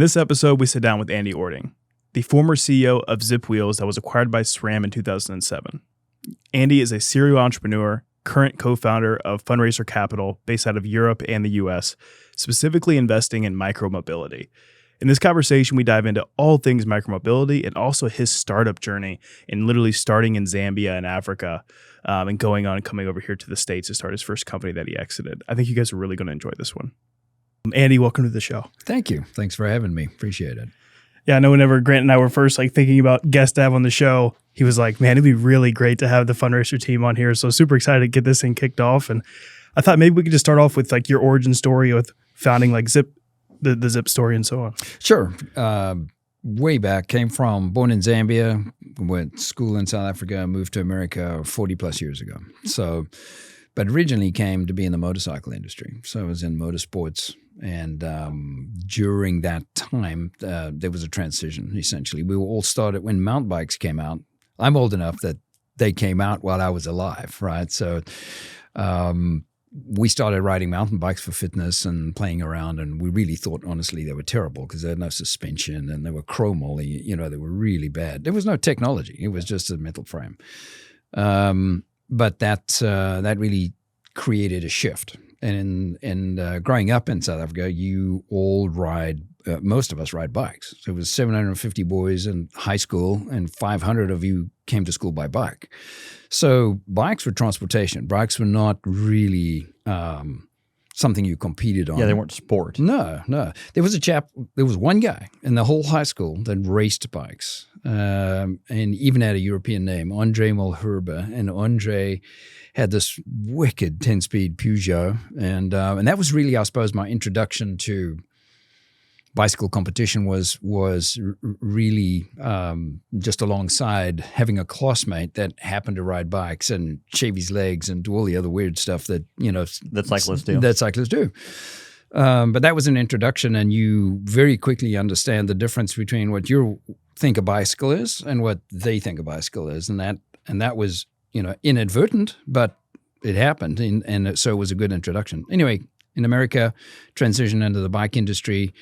This episode, we sit down with Andy Ording, the former CEO of Zipp Wheels that was acquired by SRAM in 2007. Andy is a serial entrepreneur, current co-founder of Fundraiser Capital based out of Europe and the US, specifically investing in micromobility. In this conversation, we dive into all things micromobility and also his startup journey in literally starting in Zambia in Africa and going on and coming over here to the States to start his first company that he exited. I think you guys are really going to enjoy this one. Andy, welcome to the show. Thank you. Thanks for having me. Appreciate it. Yeah, I know whenever Grant and I were first thinking about guests to have on the show, he was like, man, it'd be really great to have the Fundraiser team on here. So super excited to get this thing kicked off. And I thought maybe we could just start off with like your origin story with founding like Zipp, the Zipp story and so on. Sure. Way back, born in Zambia, went to school in South Africa, moved to America 40 plus years ago. So, but originally came to be in the motorcycle industry. So I was in motorsports. And during that time, there was a transition, essentially. We all started when mountain bikes came out. I'm old enough that they came out while I was alive, right? So we started riding mountain bikes for fitness and playing around, and we really thought, honestly, they were terrible because they had no suspension and they were chromal. You know, they were really bad. There was no technology. It was just a metal frame. But that really created a shift. And growing up in South Africa, you all ride, most of us ride bikes. So it was 750 boys in high school and 500 of you came to school by bike. So bikes were transportation. Bikes were not really something you competed on. Yeah, they weren't sport. No. There was one guy in the whole high school that raced bikes and even had a European name, Andre Mulherbe. And Andre had this wicked 10-speed Peugeot. And that was really, I suppose, my introduction to bicycle competition was really just alongside having a classmate that happened to ride bikes and shave his legs and do all the other weird stuff that, you know. That cyclists do. But that was an introduction, and you very quickly understand the difference between what you think a bicycle is and what they think a bicycle is. And that was, you know, inadvertent, but it happened. And so it was a good introduction. Anyway, in America, transitioned into the bike industry,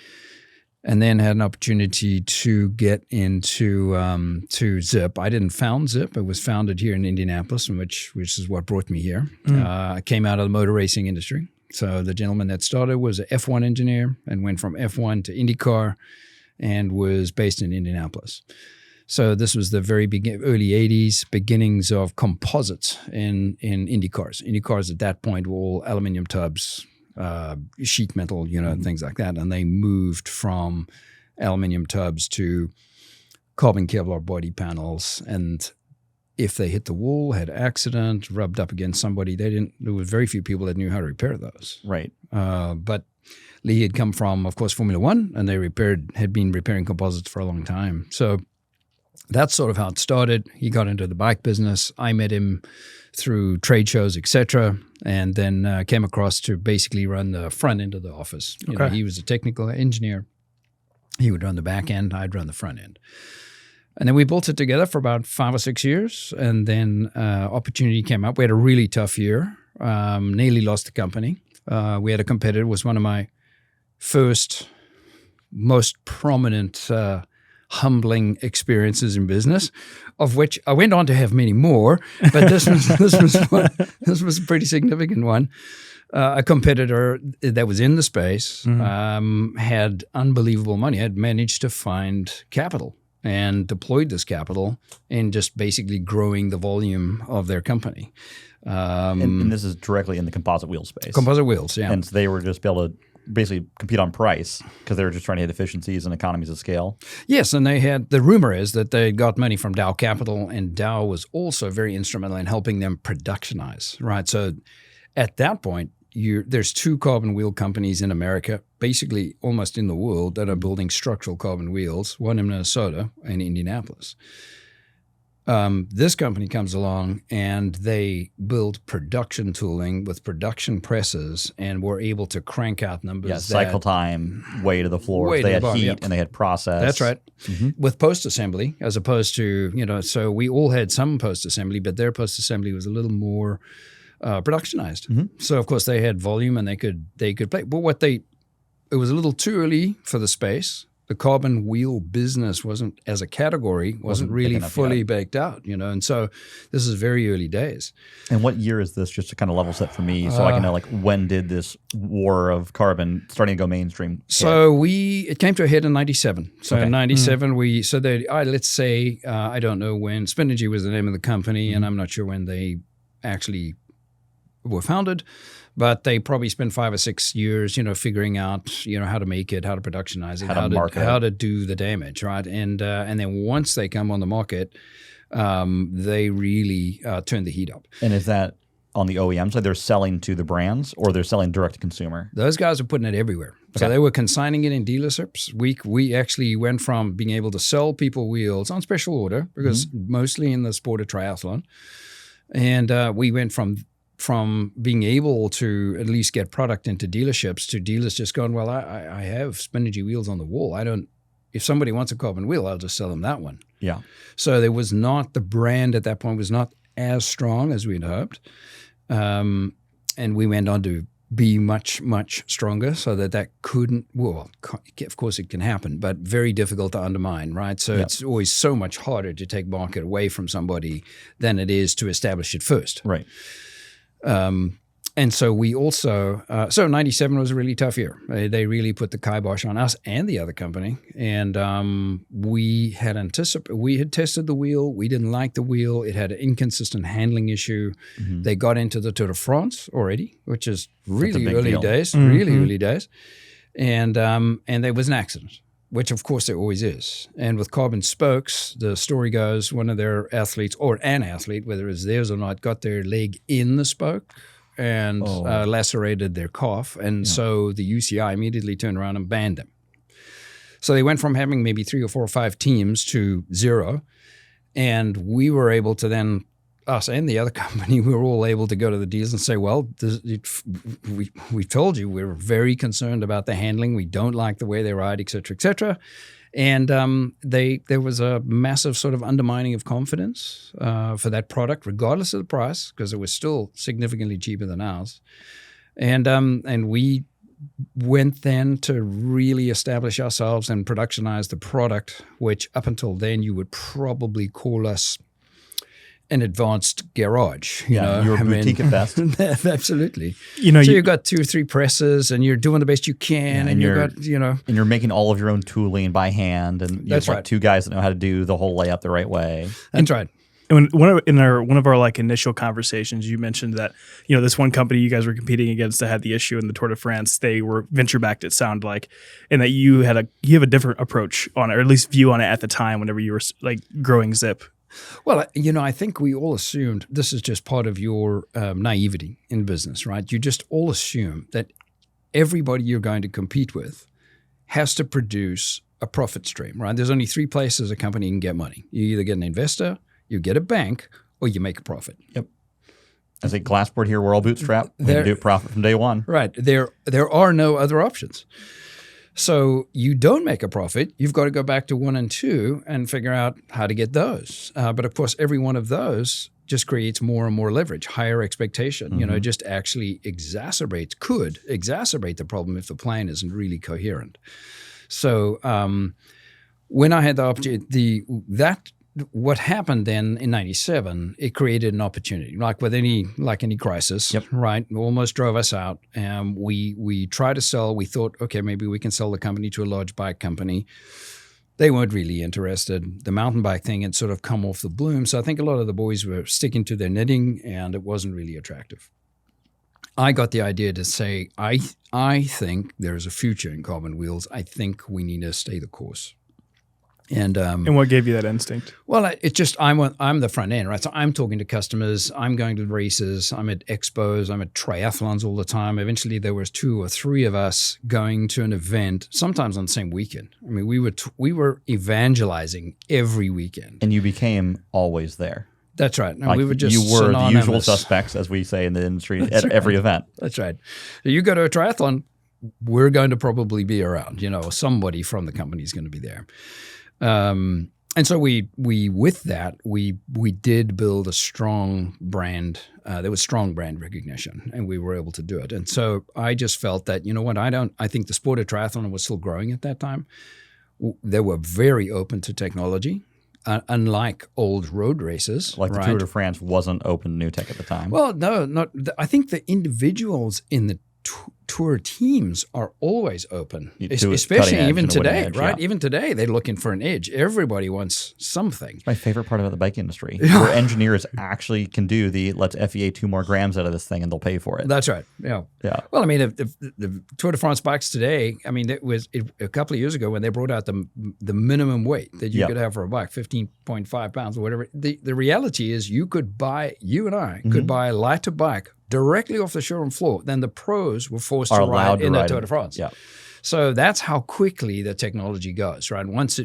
and then had an opportunity to get into to Zipp. I didn't found Zipp. It was founded here in Indianapolis, which is what brought me here. I came out of the motor racing industry. So the gentleman that started was an F1 engineer and went from F1 to IndyCar and was based in Indianapolis. So this was the very early 80s, beginnings of composites in IndyCars. IndyCars at that point were all aluminum tubs, sheet metal, you know, things like that. And they moved from aluminum tubs to carbon Kevlar body panels. And if they hit the wall, had accident, rubbed up against somebody, there were very few people that knew how to repair those. Right. But Lee had come from, of course, Formula One, and they had been repairing composites for a long time. So that's sort of how it started. He got into the bike business. I met him through trade shows, etc., and then came across to basically run the front end of the office. You know, he was a technical engineer. He would run the back end. I'd run the front end. And then we built it together for about 5 or 6 years, and then opportunity came up. We had a really tough year, nearly lost the company. We had a competitor, was one of my first, most prominent humbling experiences in business, of which I went on to have many more, but this was a pretty significant one. A competitor that was in the space had unbelievable money, had managed to find capital and deployed this capital in just basically growing the volume of their company. And this is directly in the composite wheel space. Composite wheels, yeah. And so they were just able to basically compete on price because they were just trying to hit efficiencies and economies of scale. Yes, and the rumor is that they got money from Dow Capital, and Dow was also very instrumental in helping them productionize, right? So at that point, there's 2 carbon wheel companies in America, basically almost in the world, that are building structural carbon wheels, one in Minnesota and Indianapolis. This company comes along and they build production tooling with production presses and were able to crank out numbers. Yeah, cycle time, way to the floor. They had heat and they had process. That's right. With post-assembly as opposed to, you know, so we all had some post-assembly, but their post-assembly was a little more productionized. So, of course, they had volume and they could play. But it was a little too early for the space. the carbon wheel business wasn't, as a category, wasn't really fully baked out, and so this is very early days. And what year is this, just to kind of level set for me, so I can know, like, when did this war of carbon starting to go mainstream? So it came to a head in 97. So in 97, let's say, I don't know when, Spinergy was the name of the company, and I'm not sure when they actually were founded, but they probably spent 5 or 6 years, figuring out, how to make it, how to productionize it, how to do the damage, right? And then once they come on the market, they really turn the heat up. And is that on the OEM side? They're selling to the brands, or they're selling direct to consumer? Those guys are putting it everywhere. Okay. So they were consigning it in dealerships. We actually went from being able to sell people wheels on special order, because mostly in the sport of triathlon, and we went from being able to at least get product into dealerships to dealers just going, well, I have Spinergy wheels on the wall. If somebody wants a carbon wheel, I'll just sell them that one. Yeah. So there was not, the brand at that point was not as strong as we'd hoped. And we went on to be much, much stronger, so that couldn't, well, of course it can happen, but very difficult to undermine, right? So it's always so much harder to take market away from somebody than it is to establish it first. Right. And so we also, 97 was a really tough year. They really put the kibosh on us and the other company. And we had tested the wheel. We didn't like the wheel. It had an inconsistent handling issue. Mm-hmm. They got into the Tour de France already, which is really early days, really early days. And there was an accident, which of course there always is. And with carbon spokes, the story goes, one of their athletes, or an athlete, whether it's theirs or not, got their leg in the spoke and lacerated their calf. And so the UCI immediately turned around and banned them. So they went from having maybe 3 or 4 or 5 teams to 0. And we were able to then, us and the other company, we were all able to go to the dealers and say, well, we told you we're very concerned about the handling. We don't like the way they ride, et cetera, et cetera. And there was a massive sort of undermining of confidence for that product, regardless of the price, because it was still significantly cheaper than ours. And we went then to really establish ourselves and productionize the product, which up until then you would probably call us an advanced garage. You were boutique at best. Absolutely. So you've got 2 or 3 presses, and you're doing the best you can, and you're making all of your own tooling by hand, and you've got 2 guys that know how to do the whole layup the right way. That's right. And one of our like initial conversations, you mentioned that this one company you guys were competing against that had the issue in the Tour de France, they were venture backed, it sounded like, and that you have a different approach on it, or at least view on it at the time whenever you were like growing Zipp. Well, I think we all assumed, this is just part of your naivety in business, right? You just all assume that everybody you're going to compete with has to produce a profit stream, right? There's only 3 places a company can get money. You either get an investor, you get a bank, or you make a profit. Yep. As a glassboard here, we're all bootstrapped. We can do profit from day one. Right. There are no other options. So you don't make a profit, you've got to go back to 1 and 2 and figure out how to get those. But of course, every one of those just creates more and more leverage, higher expectation, just actually could exacerbate the problem if the plan isn't really coherent. So when I had the opportunity, what happened then in 97, it created an opportunity, like any crisis, right? It almost drove us out. We tried to sell. We thought, okay, maybe we can sell the company to a large bike company. They weren't really interested. The mountain bike thing had sort of come off the bloom. So I think a lot of the boys were sticking to their knitting, and it wasn't really attractive. I got the idea to say, I think there's a future in carbon wheels. I think we need to stay the course. And what gave you that instinct? Well, it's just I'm the front end, right? So I'm talking to customers. I'm going to races. I'm at expos. I'm at triathlons all the time. Eventually, there was 2 or 3 of us going to an event, sometimes on the same weekend. I mean, we were evangelizing every weekend. And you became always there. That's right. And we were just the usual suspects, as we say in the industry, at every event. That's right. So you go to a triathlon, we're going to probably be around. Somebody from the company is going to be there. And so we did build a strong brand. There was strong brand recognition, and we were able to do it. And so I just felt that, I think the sport of triathlon was still growing at that time. they were very open to technology, unlike old road races. Like the Tour de France wasn't open to new tech at the time. Well, no, not. I think the individuals in the tour teams are always open, especially even today, edge, right? Yeah. Even today, they're looking for an edge. Everybody wants something. It's my favorite part about the bike industry, where engineers actually can do let's FEA 2 more grams out of this thing and they'll pay for it. That's right. Yeah. Well, I mean, the Tour de France bikes today, I mean, a couple of years ago when they brought out the minimum weight that you could have for a bike, 15.5 pounds or whatever. The reality is you and I could buy a lighter bike directly off the showroom floor, then the pros were forced to ride in the Tour de France. Yeah. So that's how quickly the technology goes, right? Once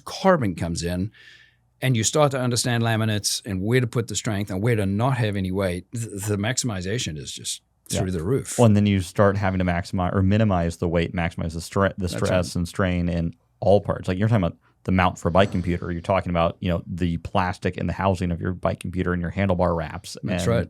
carbon comes in and you start to understand laminates and where to put the strength and where to not have any weight, the maximization is just through the roof. Well, and then you start having to maximize or minimize the weight, maximize the stress and strain in all parts. Like you're talking about the mount for a bike computer. You're talking about, the plastic and the housing of your bike computer and your handlebar wraps. That's right.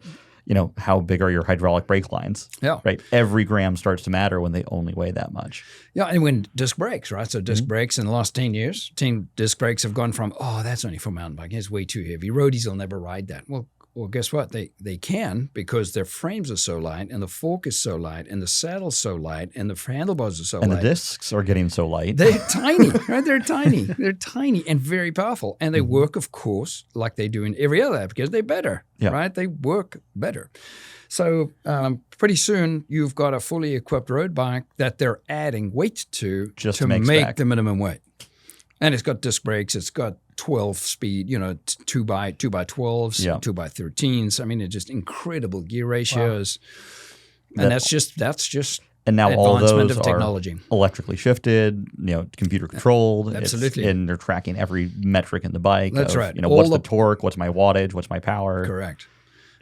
How big are your hydraulic brake lines? Yeah. Right. Every gram starts to matter when they only weigh that much. Yeah. And when disc brakes, right? So disc brakes in the last 10 years, disc brakes have gone from, that's only for mountain biking. It's way too heavy. Roadies will never ride that. Well, guess what? They can, because their frames are so light and the fork is so light and the saddle's so light and the handlebars are so light. And the discs are getting so light. They're tiny, right? They're tiny. They're tiny and very powerful. And they work, of course, like they do in every other app because they're better, right? They work better. So pretty soon you've got a fully equipped road bike that they're adding weight to make the minimum weight. And it's got disc brakes. It's got 12 speed, 2 by 12s, 2 by 13s. I mean, it's just incredible gear ratios. Wow. And that's just and now all advancement those of technology. Are electrically shifted, computer controlled. Absolutely. And they're tracking every metric in the bike. That's right. What's the torque? What's my wattage? What's my power? Correct.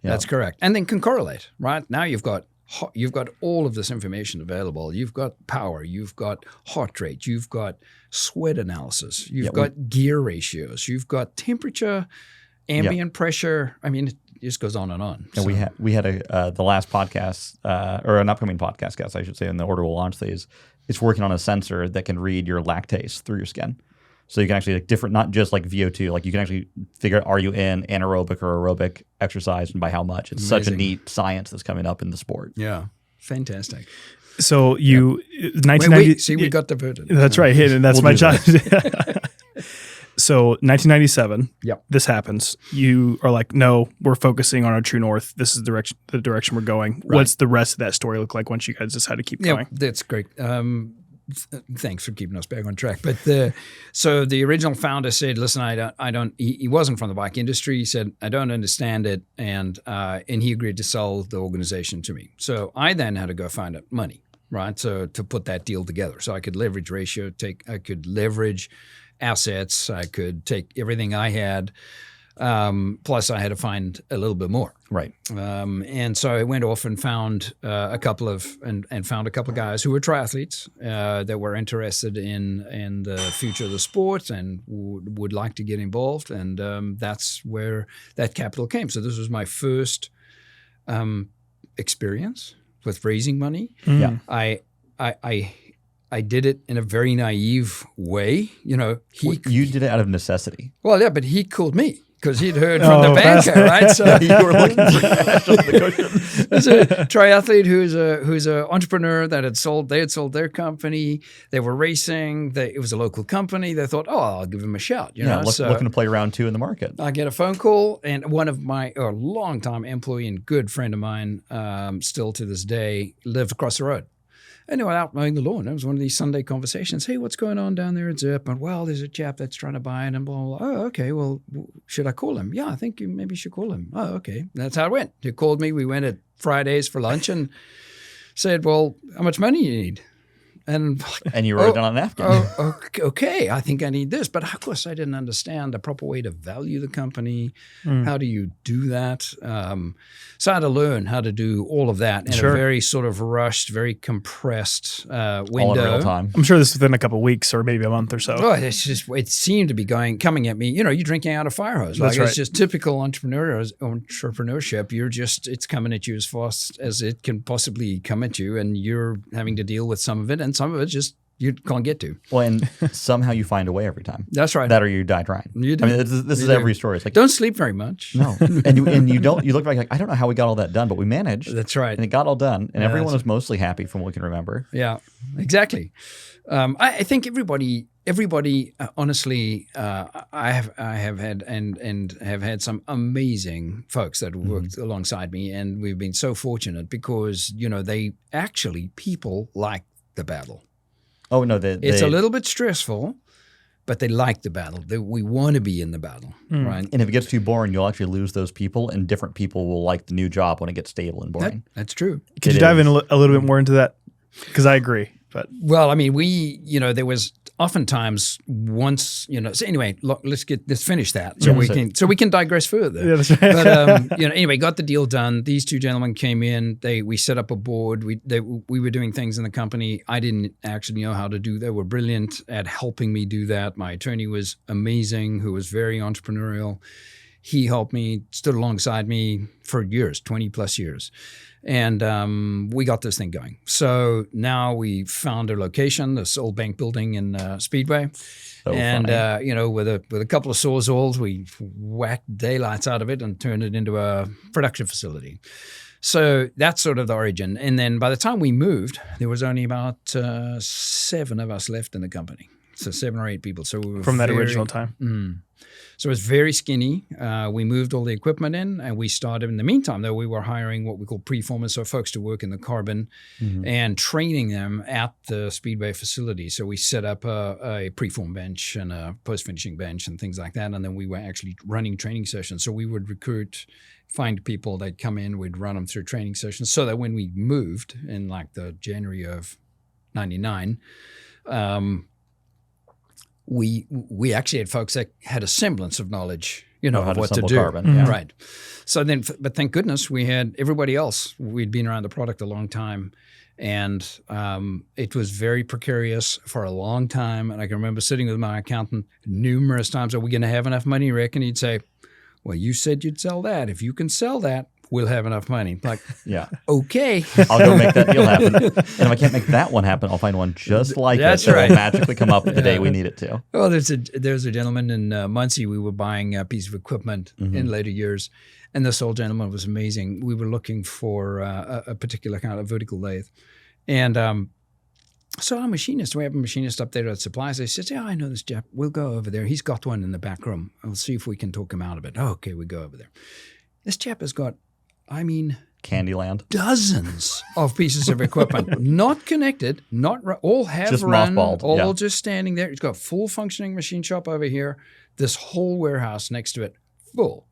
That's correct. And then can correlate, right? Now you've got all of this information available. You've got power. You've got heart rate. You've got sweat analysis. You've got gear ratios. You've got temperature, ambient pressure. I mean, it just goes on and on. And we had the last podcast or an upcoming podcast guest, I should say, in the order we'll launch these. It's working on a sensor that can read your lactase through your skin. So you can actually not just like VO2, like you can actually figure out, are you in anaerobic or aerobic exercise and by how much? It's such a neat science that's coming up in the sport. Yeah. Fantastic. So you, 1990. See, we got diverted. That's right. And that's my job. So 1997, this happens. You are like, no, we're focusing on our true north. This is the direction we're going. Right. What's the rest of that story look like once you guys decide to keep going? That's great. Thanks for keeping us back on track. But so the original founder said, "Listen, I don't." He wasn't from the bike industry. He said, "I don't understand it," and he agreed to sell the organization to me. So I then had to go find money, right? So to put that deal together, so I could leverage ratio, I could leverage assets, I could take everything I had. Plus, I had to find a little bit more. Right. And so I went off and found a couple of guys who were triathletes that were interested in the future of the sport and would like to get involved. And that's where that capital came. So this was my first experience with raising money. Yeah. I did it in a very naive way. You did it out of necessity. Well, yeah, but he called me. Because he'd heard from the banker, right? So you were looking for cash on the cushion. There's a triathlete who's an entrepreneur that they had sold their company. They were racing. It was a local company. They thought, I'll give him a shout. Looking to play round 2 in the market. I get a phone call, and one of my longtime employee and good friend of mine, still to this day, lived across the road. And they were out mowing the lawn. It was one of these Sunday conversations. Hey, what's going on down there at Zipp? And there's a chap that's trying to buy it and blah, blah, blah. Oh, okay. Well, should I call him? Yeah, I think you maybe should call him. Oh, okay. That's how it went. He called me. We went at Fridays for lunch and said, well, how much money do you need? And you wrote it down on a napkin. Okay, I think I need this. But of course, I didn't understand the proper way to value the company. How do you do that? So I had to learn how to do all of that in a very sort of rushed, very compressed window. All in real time. I'm sure this is within a couple of weeks or maybe a month or so. Oh, it seemed to be coming at me. You're drinking out a fire hose. That's right. It's just typical entrepreneurship. It's coming at you as fast as it can possibly come at you, and you're having to deal with some of it, and some of it just you can't get to. Well, and somehow you find a way every time. That's right. That or you die trying. You do. I mean, this is every story. It's like, don't sleep very much. no, and you look back like, I don't know how we got all that done, but we managed. That's right. And it got all done, and everyone was mostly happy from what we can remember. Yeah, exactly. I think everybody. Honestly, I have had and have had some amazing folks that have worked alongside me, and we've been so fortunate because people like the battle. Oh no, it's a little bit stressful, but they like the battle. We want to be in the battle, right? And if it gets too boring, you'll actually lose those people, and different people will like the new job when it gets stable and boring. That's true. Could you dive in a little bit more into that? Because I agree. But well, I mean, there was oftentimes once, so anyway, let's finish that so we can digress further. Yeah, that's right. But anyway, got the deal done. These two gentlemen came in. We set up a board. We were doing things in the company I didn't actually know how to do. They were brilliant at helping me do that. My attorney was amazing, who was very entrepreneurial. He helped me, stood alongside me for years, 20 plus years. And we got this thing going. So now we found a location, this old bank building in Speedway. So and, funny. With a couple of sawzalls, we whacked daylights out of it and turned it into a production facility. So that's sort of the origin. And then by the time we moved, there was only about 7 of us left in the company. So 7 or 8 people. So we were from that original time. So it was very skinny. We moved all the equipment in, and we started. In the meantime, though, we were hiring what we call preformers, so folks to work in the carbon, and training them at the Speedway facility. So we set up a preform bench and a post-finishing bench and things like that. And then we were actually running training sessions. So we would find people, they'd come in, we'd run them through training sessions, so that when we moved in like the January of 99, we actually had folks that had a semblance of knowledge, of what to do. Carbon, yeah. Right. So then, but thank goodness we had everybody else. We'd been around the product a long time, and it was very precarious for a long time. And I can remember sitting with my accountant numerous times, are we going to have enough money, Rick? And he'd say, well, you said you'd sell that. If you can sell that, we'll have enough money. Like, yeah, okay. I'll go make that deal happen. And if I can't make that one happen, I'll find one just like That's it that right. will magically come up the day we need it to. Well, there's a gentleman in Muncie. We were buying a piece of equipment in later years, and this old gentleman was amazing. We were looking for a particular kind of vertical lathe, and so our machinist, we have a machinist up there that supplies. They said, "Yeah, I know this chap. We'll go over there. He's got one in the back room. I'll see if we can talk him out of it." Oh, okay, we go over there. This chap has got, Candyland. Dozens of pieces of equipment, not connected, all have just run, mothballed, all just standing there. It's got a full functioning machine shop over here, this whole warehouse next to it, full.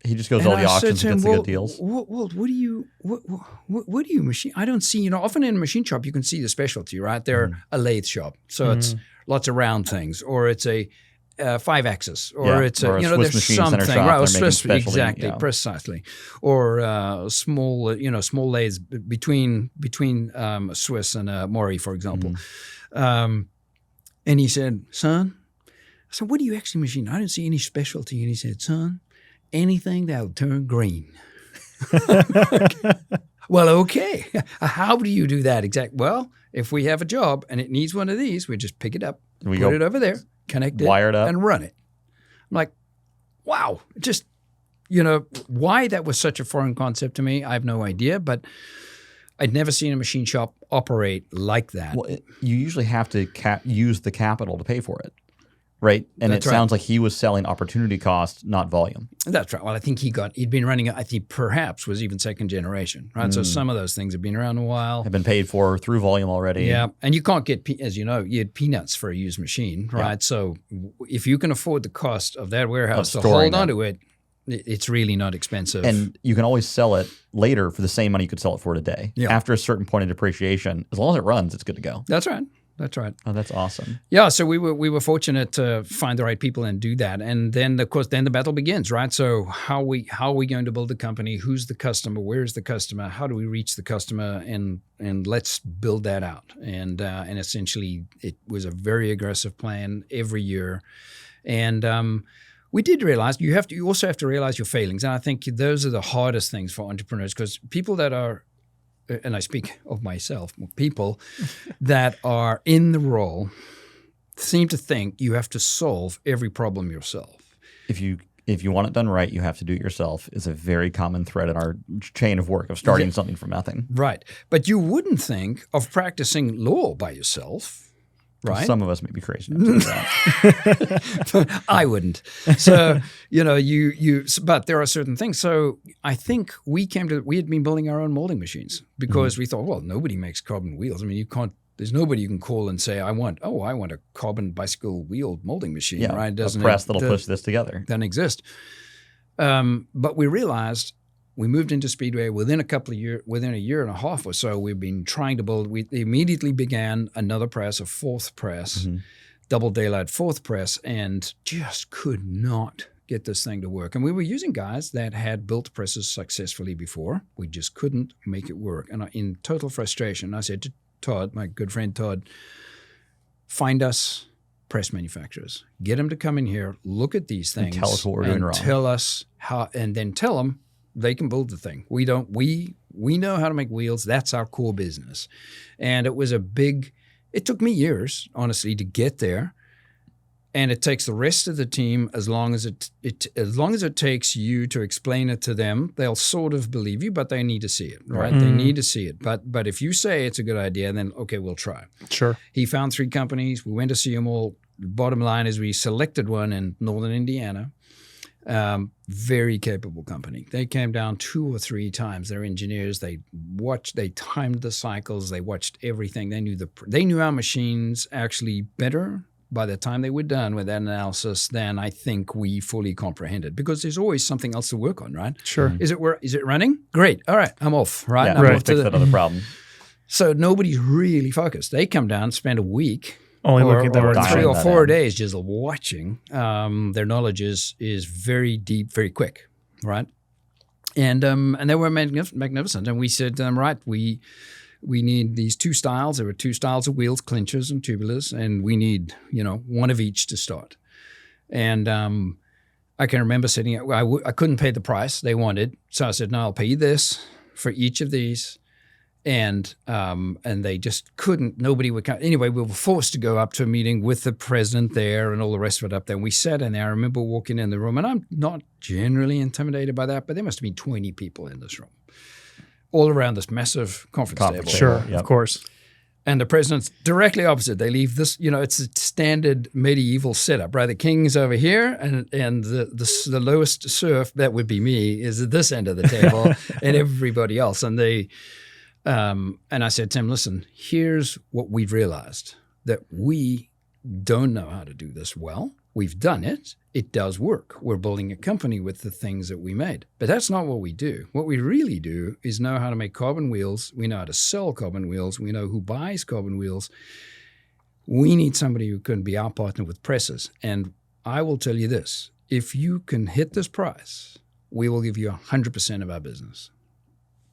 He just goes to all the auctions and gets the good deals. What do you machine? I don't see, often in a machine shop you can see the specialty, right? They're a lathe shop, so it's lots of round things, or it's a 5-axis, or it's or a Swiss there's machine something, center shop, right? they're making specialty, Exactly, precisely, or small, small lathes between Swiss and Mori, for example. And he said, "Son," I said, "What do you actually machine?" "I don't see any specialty." And he said, "Son, anything that'll turn green." Well, okay. How do you do that exactly? Well, if we have a job and it needs one of these, we just pick it up, put it over there, connect it, wire it up, and run it. I'm like, wow. Just, why that was such a foreign concept to me, I have no idea. But I'd never seen a machine shop operate like that. Well, you usually have to use the capital to pay for it. Right. And That's it sounds like he was selling opportunity cost, not volume. That's right. Well, I think he'd been running, I think perhaps was even second generation, right? So some of those things have been around a while. Have been paid for through volume already. Yeah. And you can't get, as you know, you had peanuts for a used machine, right? Yeah. So if you can afford the cost of that warehouse to hold onto it, it's really not expensive. And you can always sell it later for the same money you could sell it for today. Yeah. After a certain point of depreciation, as long as it runs, it's good to go. That's right. That's right. Oh, that's awesome. Yeah, so we were fortunate to find the right people and do that, and then of course the battle begins, right? So how are we going to build a company? Who's the customer? Where's the customer? How do we reach the customer? And let's build that out. And essentially, it was a very aggressive plan every year, and we did realize you also have to realize your failings, and I think those are the hardest things for entrepreneurs, because people that are and I speak of myself, people that are in the role seem to think you have to solve every problem yourself. If you want it done right, you have to do it yourself is a very common thread in our chain of work of starting something from nothing. Right. But you wouldn't think of practicing law by yourself, right? Some of us may be crazy enough to do that. I wouldn't. So, but there are certain things. So I think we had been building our own molding machines because we thought, well, nobody makes carbon wheels. I mean, there's nobody you can call and say, I want a carbon bicycle wheel molding machine, right? A press that'll push this together. Doesn't exist. But we realized we moved into Speedway within a year and a half or so. We've been trying to build. We immediately began another press, a fourth press, double daylight fourth press, and just could not get this thing to work. And we were using guys that had built presses successfully before. We just couldn't make it work. And in total frustration, I said to Todd, my good friend Todd, find us press manufacturers. Get them to come in here, look at these things, and tell us what we're doing wrong. Tell us how, and then tell them they can build the thing. We don't. We know how to make wheels. That's our core business. And it was it took me years, honestly, to get there. And it takes the rest of the team as long as it takes you to explain it to them. They'll sort of believe you, but they need to see it, right? They need to see it. But if you say it's a good idea, then okay, we'll try. Sure. He found 3 companies. We went to see them all. Bottom line is we selected one in northern Indiana. Very capable company. They came down 2 or 3 times. Their engineers, they timed the cycles. They watched everything. They knew our machines actually better by the time they were done with that analysis than I think we fully comprehended, because there's always something else to work on, right? Sure. Is it running? Great. All right, I'm off, right? Yeah, I'm right. off Fix that other problem. So nobody's really focused. They come down, spend a week, only looking at or that 3 or 4 end. days just watching. Their knowledge is very deep, very quick, right? And they were magnificent. And we said, right, we need these 2 styles. There were 2 styles of wheels, clinchers and tubulars, and we need, one of each to start. And I can remember sitting I couldn't pay the price they wanted, so I said, no, I'll pay you this for each of these. And they just couldn't. Nobody would come. Anyway, we were forced to go up to a meeting with the president there and all the rest of it up there. And we sat in there. I remember walking in the room, and I'm not generally intimidated by that, but there must have been 20 people in this room, all around this massive conference table. Sure, of course. And the president's directly opposite. They leave this, it's a standard medieval setup, right? The king's over here, and the lowest serf, that would be me, is at this end of the table, and everybody else. And and I said to him, listen, here's what we've realized, that we don't know how to do this well. We've done it. It does work. We're building a company with the things that we made. But that's not what we do. What we really do is know how to make carbon wheels. We know how to sell carbon wheels. We know who buys carbon wheels. We need somebody who can be our partner with presses. And I will tell you this, if you can hit this price, we will give you 100% of our business,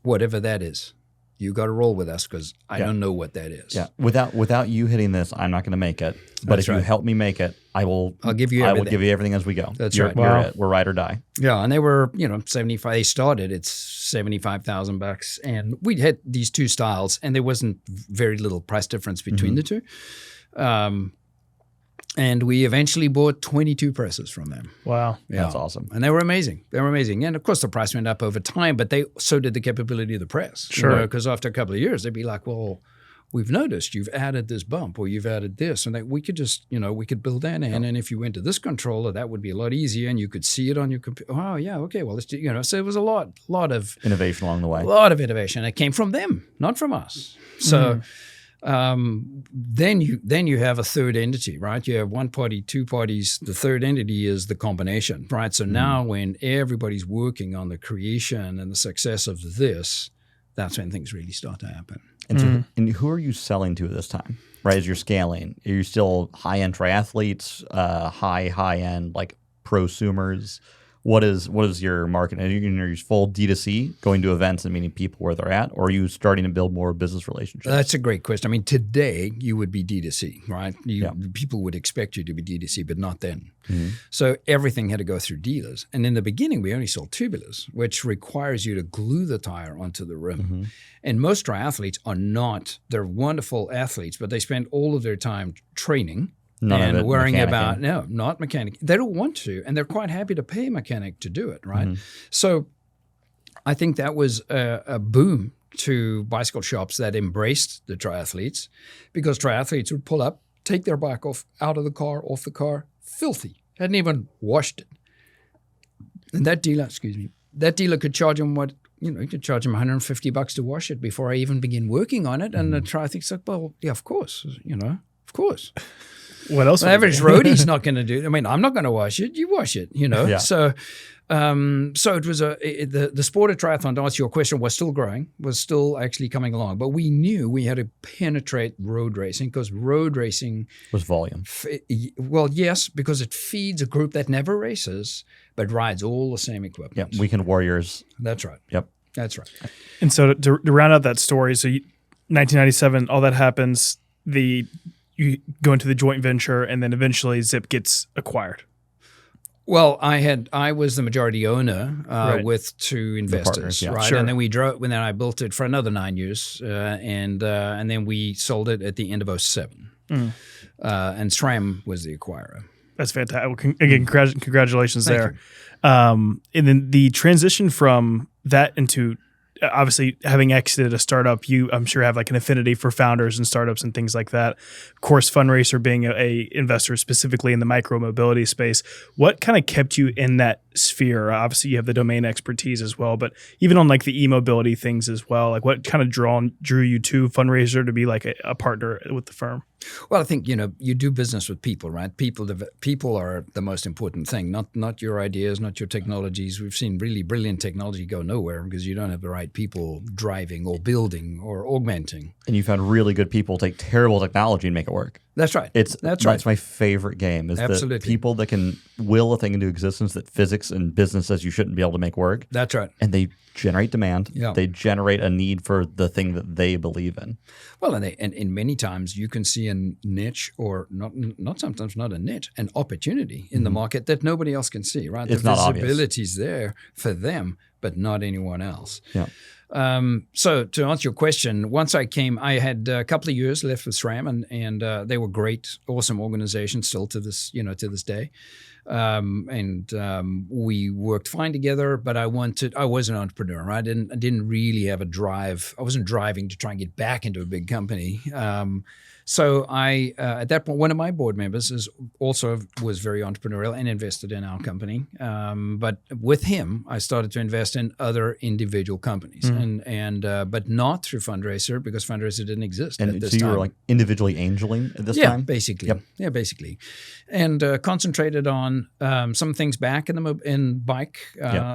whatever that is. You got to roll with us, because I don't know what that is. Yeah. Without you hitting this, I'm not going to make it. But if you help me make it, I'll give you everything. I will give you everything as we go. That's right. We're ride or die. Yeah, and they were 75. They started. It's $75,000, and we had these 2 styles, and there wasn't very little price difference between the 2. And we eventually bought 22 presses from them. Wow. Yeah. That's awesome. And they were amazing. And of course the price went up over time, but so did the capability of the press. Sure. Because after a couple of years, they'd be like, well, we've noticed you've added this bump, or you've added this. And we could just, we could build that in. And if you went to this controller, that would be a lot easier, and you could see it on your computer. Oh, yeah, okay, well, let's do, so it was a lot of innovation along the way. A lot of innovation. It came from them, not from us. So then you have a third entity, right? You have 1 party, 2 parties. The third entity is the combination, right? So now when everybody's working on the creation and the success of this, that's when things really start to happen. And so, and who are you selling to at this time, right? As you're scaling, are you still high-end triathletes, high-end like prosumers? What is your market? Are you going to use full D2C, going to events and meeting people where they're at, or are you starting to build more business relationships? That's a great question. I mean, today you would be D2C, right? People would expect you to be D2C, but not then. Mm-hmm. So everything had to go through dealers. And in the beginning, we only sold tubulars, which requires you to glue the tire onto the rim. Mm-hmm. And most triathletes are not. They're wonderful athletes, but they spend all of their time training. And worrying about, not mechanic. They don't want to, and they're quite happy to pay a mechanic to do it, right? Mm-hmm. So I think that was a boom to bicycle shops that embraced the triathletes, because triathletes would pull up, take their bike off the car, filthy, hadn't even washed it. And that dealer could charge him you could charge him $150 to wash it before I even begin working on it. Mm-hmm. And the triathlete's like, well, yeah, of course, of course. What else? The average roadie's not going to do. I mean, I'm not going to wash it. You wash it, Yeah. So it was the sport of triathlon, to answer your question, was still growing, was still actually coming along. But we knew we had to penetrate road racing, because road racing was volume. Well, yes, because it feeds a group that never races but rides all the same equipment. Yep, weekend warriors. That's right. Yep, that's right. And so to round out that story, so 1997, all that happens. You go into the joint venture, and then eventually Zipp gets acquired. Well, I was the majority owner with two investors, partners, right? Sure. And then then I built it for another 9 years, and then we sold it at the end of 2007. Mm. And SRAM was the acquirer. That's fantastic. Again, congratulations Thank there. And then the transition from that into obviously having exited a startup, I'm sure have like an affinity for founders and startups and things like that. Of course, Fundraiser being a investor specifically in the micromobility space. What kind of kept you in that sphere? Obviously, you have the domain expertise as well, but even on like the e-mobility things as well, like what kind of drew you to Fundraiser to be like a partner with the firm? Well, I think, you do business with people, right? People are the most important thing, not your ideas, not your technologies. We've seen really brilliant technology go nowhere because you don't have the right people driving or building or augmenting. And you found really good people take terrible technology and make it work. That's right. That's my favorite game, is the people that can will a thing into existence that physics and business says you shouldn't be able to make work. That's right. And they generate demand. Yeah. They generate a need for the thing that they believe in. Well, and many times you can see a niche, or not sometimes not a niche, an opportunity in the market that nobody else can see, right? It's the not obvious. visibility's there for them, but not anyone else. Yeah. So to answer your question, once I came, I had a couple of years left with SRAM, and they were great, awesome organizations still to this day. We worked fine together, but I was an entrepreneur, right? I didn't really have a drive. I wasn't driving to try and get back into a big company. So I, at that point, one of my board members was very entrepreneurial and invested in our company. But with him, I started to invest in other individual companies, but not through Fundraiser, because Fundraiser didn't exist at this time. So you were like individually angeling at this time? Basically. Yep. Yeah, basically. And concentrated on some things back in bike,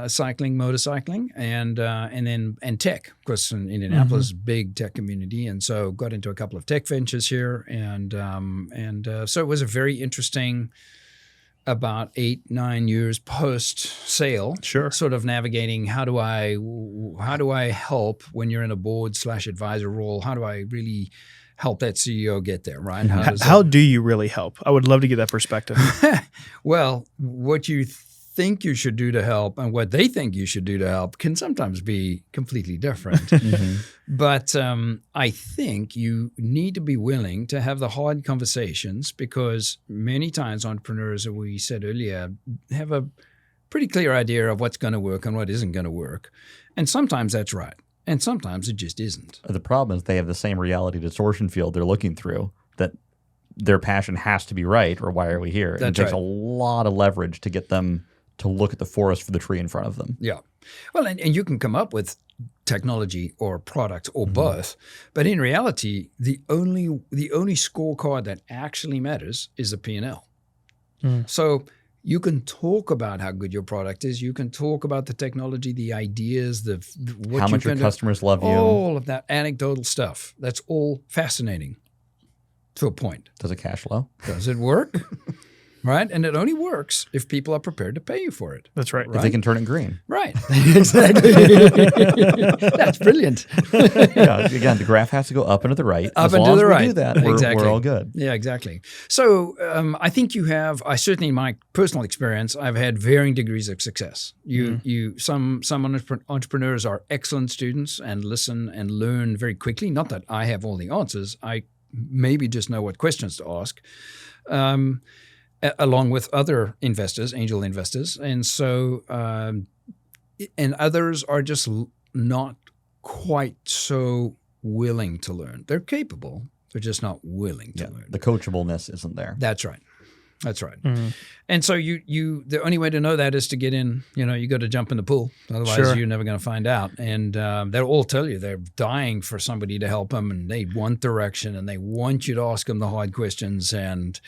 cycling, motorcycling, and tech. Of course, in Indianapolis, big tech community, and so got into a couple of tech ventures here. So it was a very interesting, about 8-9 years post sale, sort of navigating how do I help when you're in a board/advisor role? How do I really help that CEO get there, right? How do you really help? I would love to get that perspective. Well, what you think you should do to help and what they think you should do to help can sometimes be completely different. But I think you need to be willing to have the hard conversations, because many times entrepreneurs, as we said earlier, have a pretty clear idea of what's going to work and what isn't going to work. And sometimes that's right. And sometimes it just isn't. The problem is they have the same reality distortion field they're looking through, that their passion has to be right, or why are we here? And it takes a lot of leverage to get them to look at the forest for the tree in front of them. Yeah. Well, and you can come up with technology or product or both, but in reality, the only scorecard that actually matters is the P&L. So you can talk about how good your product is. You can talk about the technology, the ideas, what how much your customers love you. All of that anecdotal stuff. That's all fascinating to a point. Does it cash flow? Does it work? right? And it only works if people are prepared to pay you for it. That's right. If they can turn it green. Right. Exactly. That's brilliant. Yeah, again, the graph has to go up and to the right. Up as and long to the as we right. do that, Exactly. we're all good. Yeah, exactly. So I think I certainly in my personal experience, I've had varying degrees of success. Some entrepreneurs are excellent students and listen and learn very quickly. Not that I have all the answers. I maybe just know what questions to ask. Along with other investors, angel investors. And so, and others are just not quite so willing to learn. They're capable, they're just not willing to learn. The coachableness isn't there. That's right. That's right. Mm-hmm. And so the only way to know that is to get in, you got to jump in the pool. Otherwise you're never going to find out. And they'll all tell you they're dying for somebody to help them and they want direction and they want you to ask them the hard questions. And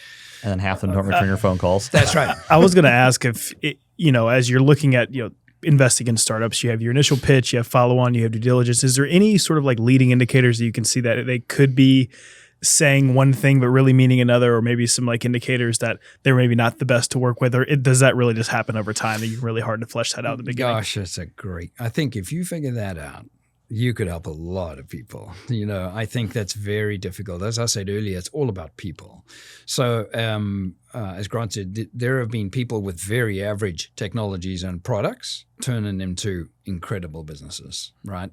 then half of them don't return your phone calls. That's right. I was going to ask if, as you're looking at, investing in startups, you have your initial pitch, you have follow-on, you have due diligence. Is there any sort of like leading indicators that you can see that they could be saying one thing but really meaning another, or maybe some like indicators that they're maybe not the best to work with, or does that really just happen over time? That you're really hard to flesh that out at the beginning? Gosh, I think if you figure that out, you could help a lot of people. I think that's very difficult. As I said earlier, it's all about people. So as Grant said, there have been people with very average technologies and products turning them to incredible businesses, right?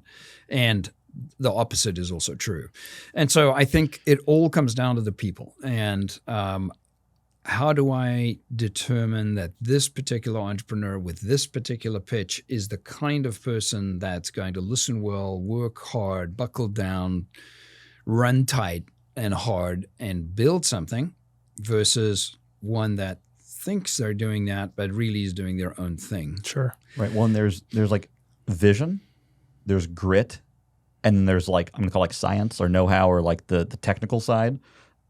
And the opposite is also true. And so I think it all comes down to the people. And how do I determine that this particular entrepreneur with this particular pitch is the kind of person that's going to listen well, work hard, buckle down, run tight and hard and build something versus one that thinks they're doing that but really is doing their own thing? Sure. Right. One, there's like vision, there's grit, and then there's like, I'm going to call like science or know-how or like the technical side.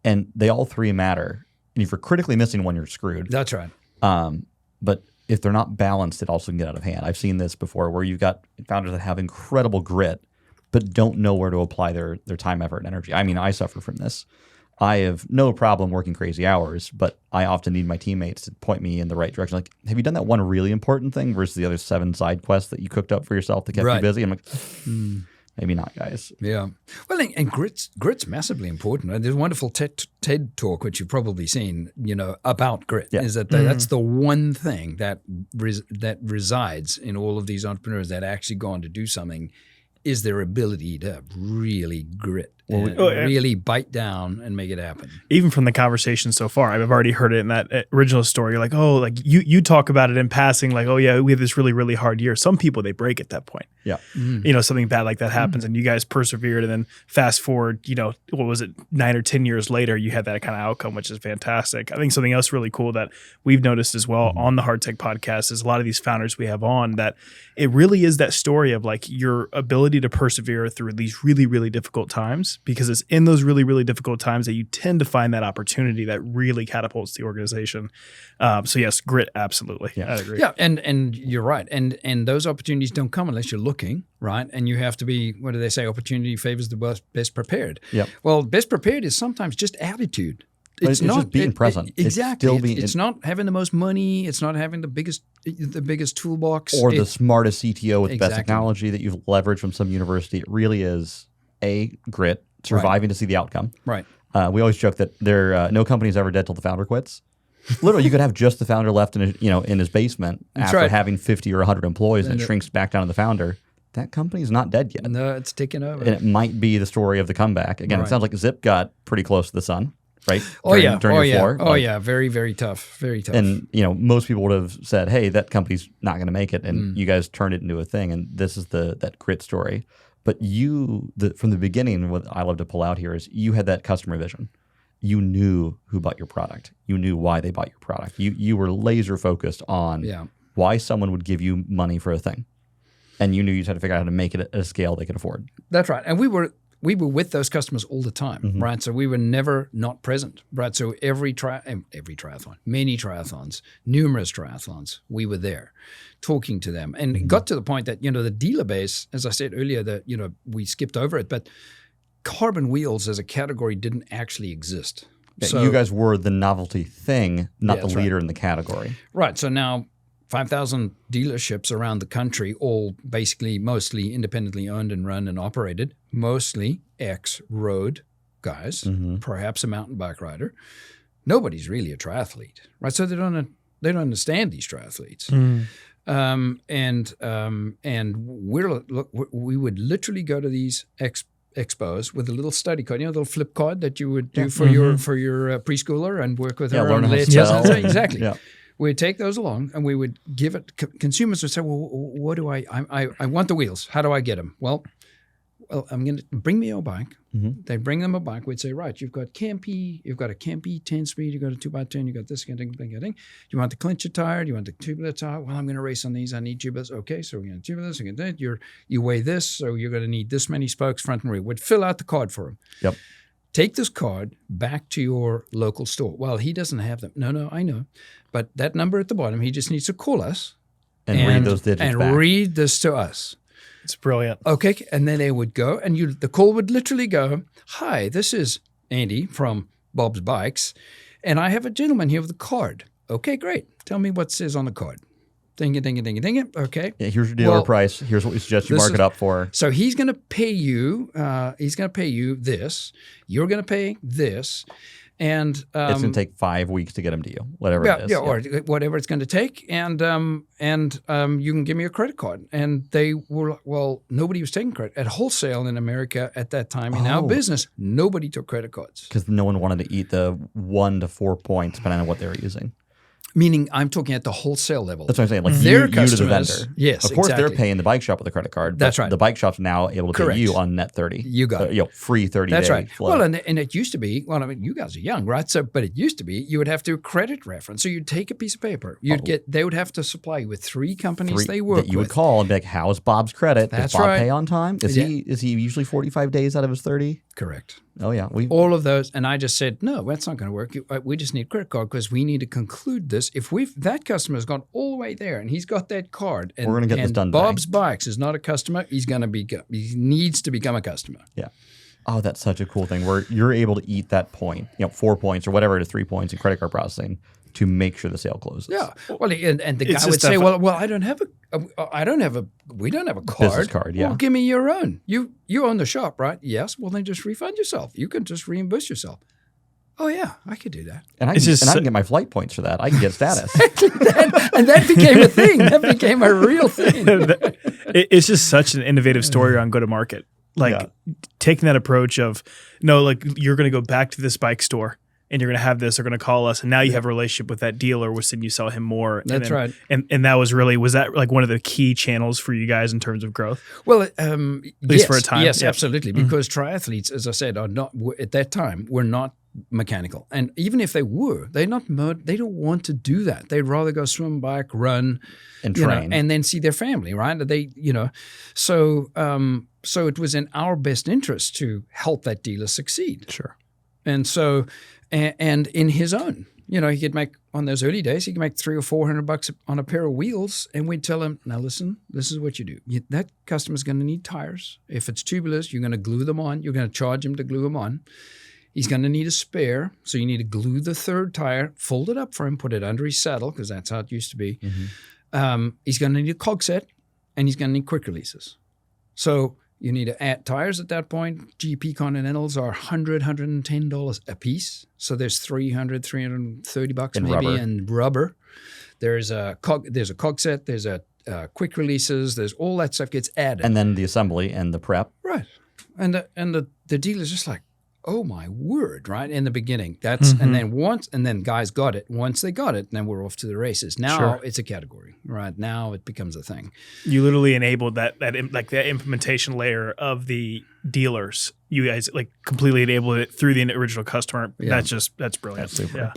And they all three matter. And if you're critically missing one, you're screwed. That's right. But if they're not balanced, it also can get out of hand. I've seen this before where you've got founders that have incredible grit, but don't know where to apply their time, effort, and energy. I mean, I suffer from this. I have no problem working crazy hours, but I often need my teammates to point me in the right direction. Like, have you done that one really important thing versus the other 7 side quests that you cooked up for yourself that kept you busy? I'm like, maybe not, guys. Yeah. Well, and grit's massively important. There's a wonderful TED talk, which you've probably seen, about grit. Yeah. Is that that's the one thing that resides in all of these entrepreneurs that actually go on to do something, is their ability to really grit. Really bite down and make it happen. Even from the conversation so far, I've already heard it in that original story. You're like, oh, like you talk about it in passing, like, oh yeah, we had this really, really hard year. Some people, they break at that point. Yeah. Something bad like that happens and you guys persevered, and then fast forward, what was it, 9 or 10 years later, you had that kind of outcome, which is fantastic. I think something else really cool that we've noticed as well on the Hardtech Podcast is a lot of these founders we have on, that it really is that story of like your ability to persevere through these really, really difficult times, because it's in those really, really difficult times that you tend to find that opportunity that really catapults the organization. So yes, grit, absolutely. Yeah. I agree. Yeah, and you're right. And those opportunities don't come unless you're looking, right? And you have to be, what do they say? Opportunity favors the best prepared. Yep. Well, best prepared is sometimes just attitude. It's not just being present. Exactly. It's not having the most money. It's not having the biggest toolbox. Or the smartest CTO with the best technology that you've leveraged from some university. It really is grit, surviving to see the outcome. Right. We always joke that no company is ever dead till the founder quits. Literally, you could have just the founder left in his basement after having 50 or 100 employees, and it shrinks back down to the founder. That company is not dead yet. No, it's taking over. And it might be the story of the comeback. Again, it sounds like Zipp got pretty close to the sun, right? During your floor. Oh, yeah. Very, very tough. Very tough. And, most people would have said, hey, that company's not going to make it. And you guys turned it into a thing. And this is that grit story. But from the beginning, what I love to pull out here is you had that customer vision. You knew who bought your product. You knew why they bought your product. You were laser focused on why someone would give you money for a thing. And you knew you had to figure out how to make it at a scale they could afford. That's right. And we were with those customers all the time, right? So we were never not present, right? So every triathlon, many triathlons, numerous triathlons, we were there talking to them. And it got to the point that, the dealer base, as I said earlier, that, we skipped over it, but carbon wheels as a category didn't actually exist. So you guys were the novelty thing, not Yeah, the that's leader in the category. Right. So now 5,000 dealerships around the country, all basically mostly independently owned and run and operated, mostly ex-road guys, perhaps a mountain bike rider. Nobody's really a triathlete, right? So they don't understand these triathletes. We would literally go to these expos with a little study card, the little flip card that you would do for your preschooler and work with her learn on how to lit. spell. Exactly. Yeah. We'd take those along and we would give it. Consumers would say, "Well, what do I want the wheels. How do I get them?" Well, I'm going to bring me your bike. They bring them a bike. We'd say, right, you've got a Campy 10-speed, you've got a 2x10, you've got this kind of thing. You want the clincher tire? You want the tubular tire? Well, I'm going to race on these. I need tubulars. Okay, so we're going to tubulars. We're going to that. You weigh this, so you're going to need this many spokes, front and rear. We'd fill out the card for him. Yep. Take this card back to your local store. Well, he doesn't have them. No, I know. But that number at the bottom, he just needs to call us And read those digits and back. read this to us. It's brilliant. Okay, and then they would go, and the call would literally go, "Hi, this is Andy from Bob's Bikes, and I have a gentleman here with a card." Okay, great. Tell me what it says on the card. Ding it. Okay. Yeah, here's your dealer price. Here's what we suggest you mark it up for. So he's going to pay you. He's going to pay you this. You're going to pay this. And It's going to take 5 weeks to get them to you, whatever it is. or whatever it's going to take, and you can give me a credit card. And they were nobody was taking credit at wholesale in America at that time. In our business, nobody took credit cards Because no one wanted to eat the 1 to 4 points, depending on what they were using. Meaning, I'm talking at the wholesale level. That's what I'm saying. Like Their you to the customers, vendor. yes, Of course, exactly. they're paying the bike shop with a credit card. But That's right. The bike shop's now able to Correct. pay you on net 30. You got it. Free 30 That's day right. flow. Well, and it used to be. Well, I mean, you guys are young, right? So, but it used to be you would have to credit reference. So you'd take a piece of paper. They would have to supply you with 3 companies they work that you would with. call and be like, "How's Bob's credit? That's Does Bob right. pay on time? Is he usually 45 days out of his 30?" Correct. Oh yeah, All of those, and I just said, no, that's not going to work. We just need credit card because we need to conclude this. If that customer's gone all the way there and he's got that card, and We're gonna get this done Bob's Bikes is not a customer, he needs to become a customer. Yeah. Oh, that's such a cool thing where you're able to eat that point, 4 points or whatever it is, 3 points in credit card processing to make sure the sale closes. Yeah. Well, and the It's guy would just say, uh, well, we don't have a card. Business card, yeah. Well, give me your own. You own the shop, right? Yes. Well, then just refund yourself. You can just reimburse yourself. Oh yeah, I could do that. And I can get my flight points for that. I can get status. and that became a thing. That became a real thing. It's just such an innovative story on go-to-market. Like taking that approach of, no, like you're going to go back to this bike store and you're going to have this, they're going to call us. And now you have a relationship with that dealer, which then you sell him more. That's right. And that was that like one of the key channels for you guys in terms of growth? Well, at least for a time. Yes, Yeah. absolutely. Because triathletes, as I said, at that time were not mechanical. And even if they were, they don't want to do that. They'd rather go swim, bike, run, and train, and then see their family, right? So it was in our best interest to help that dealer succeed. Sure. And so, and in his own, he could make, on those early days, he could make $300 or $400 on a pair of wheels. And we'd tell him, now listen, this is what you do. That customer's going to need tires. If it's tubulars, you're going to glue them on. You're going to charge him to glue them on. He's going to need a spare. So you need to glue the third tire, fold it up for him, put it under his saddle, because that's how it used to be. Mm-hmm. He's going to need a cog set, and he's going to need quick releases. So you need to add tires at that point. GP Continentals are $100, $110 a piece. So there's $300, $330 in maybe rubber. in rubber. There's a cog set. There's a quick releases. There's all that stuff gets added. And then the assembly and the prep. Right. And the dealer's just like, oh my word, right? In the beginning. And then guys got it. Once they got it, then we're off to the races. Now it's a category, right? Now it becomes a thing. You literally enabled that implementation layer of the dealers. You guys like completely enabled it through the original customer. Yeah. That's brilliant. That's super. Yeah.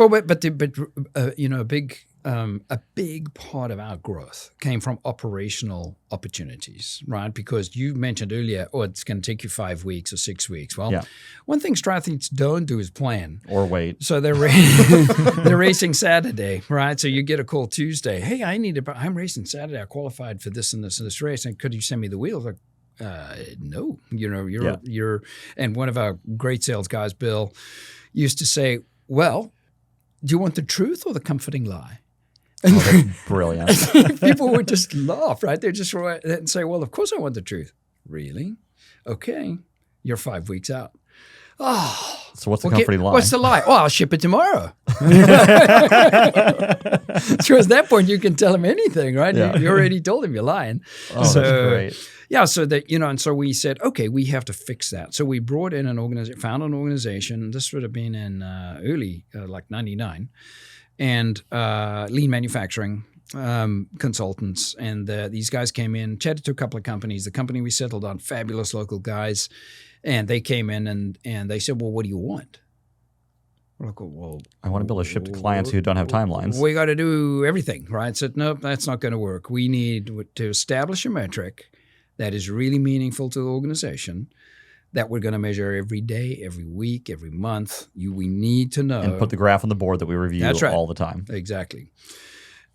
A big part of our growth came from operational opportunities, right? Because you mentioned earlier, it's going to take you 5 weeks or 6 weeks. Well, one thing triathletes don't do is plan. Or wait. So they're racing Saturday, right? So you get a call Tuesday. Hey, I'm racing Saturday. I qualified for this and this and this race. And could you send me the wheels? Like, no. You're and one of our great sales guys, Bill, used to say, well, do you want the truth or the comforting lie? Oh, that's brilliant. People would just laugh, right? They'd just write and say, well, of course I want the truth. Really? Okay. You're 5 weeks out. Oh. So what's the comforting lie? What's the lie? Oh, I'll ship it tomorrow. So at that point, you can tell him anything, right? Yeah. You already told him you're lying. Oh, that's great. Yeah, so that, and so we said, okay, we have to fix that. So we brought in found an organization. This would have been in early, like 99, and lean manufacturing consultants. And these guys came in, chatted to a couple of companies. The company we settled on, fabulous local guys. And they came in and they said, well, what do you want? We're like, well, I want to build a ship to clients who don't have timelines. We got to do everything, right? I said, nope, that's not going to work. We need to establish a metric that is really meaningful to the organization that we're going to measure every day, every week, every month. We need to know. And put the graph on the board that we review all the time. Exactly.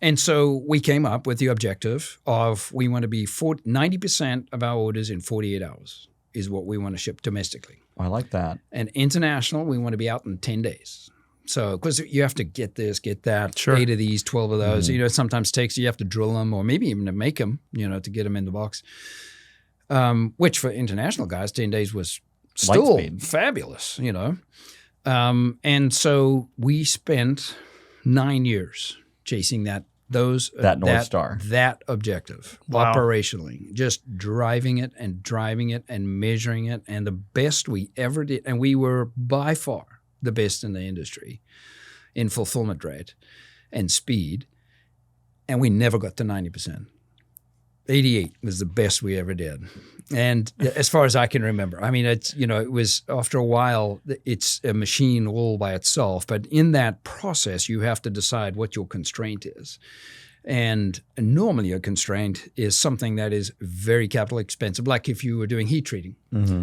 And so we came up with the objective of we want to be 90% of our orders in 48 hours. Is what we want to ship domestically. I like that. And international, we want to be out in 10 days. So, because you have to get this, get that, Sure. 8 of these, 12 of those. It sometimes takes, you have to drill them or maybe even to make them, to get them in the box. Which for international guys, 10 days was still fabulous, And so we spent 9 years chasing that North Star, that objective, operationally, just driving it and measuring it, and the best we ever did. And we were by far the best in the industry in fulfillment rate and speed, and we never got to 90%. 88 was the best we ever did. And as far as I can remember, I mean, it's, it was after a while, it's a machine all by itself. But in that process, you have to decide what your constraint is. And normally a constraint is something that is very capital expensive. Like if you were doing heat treating,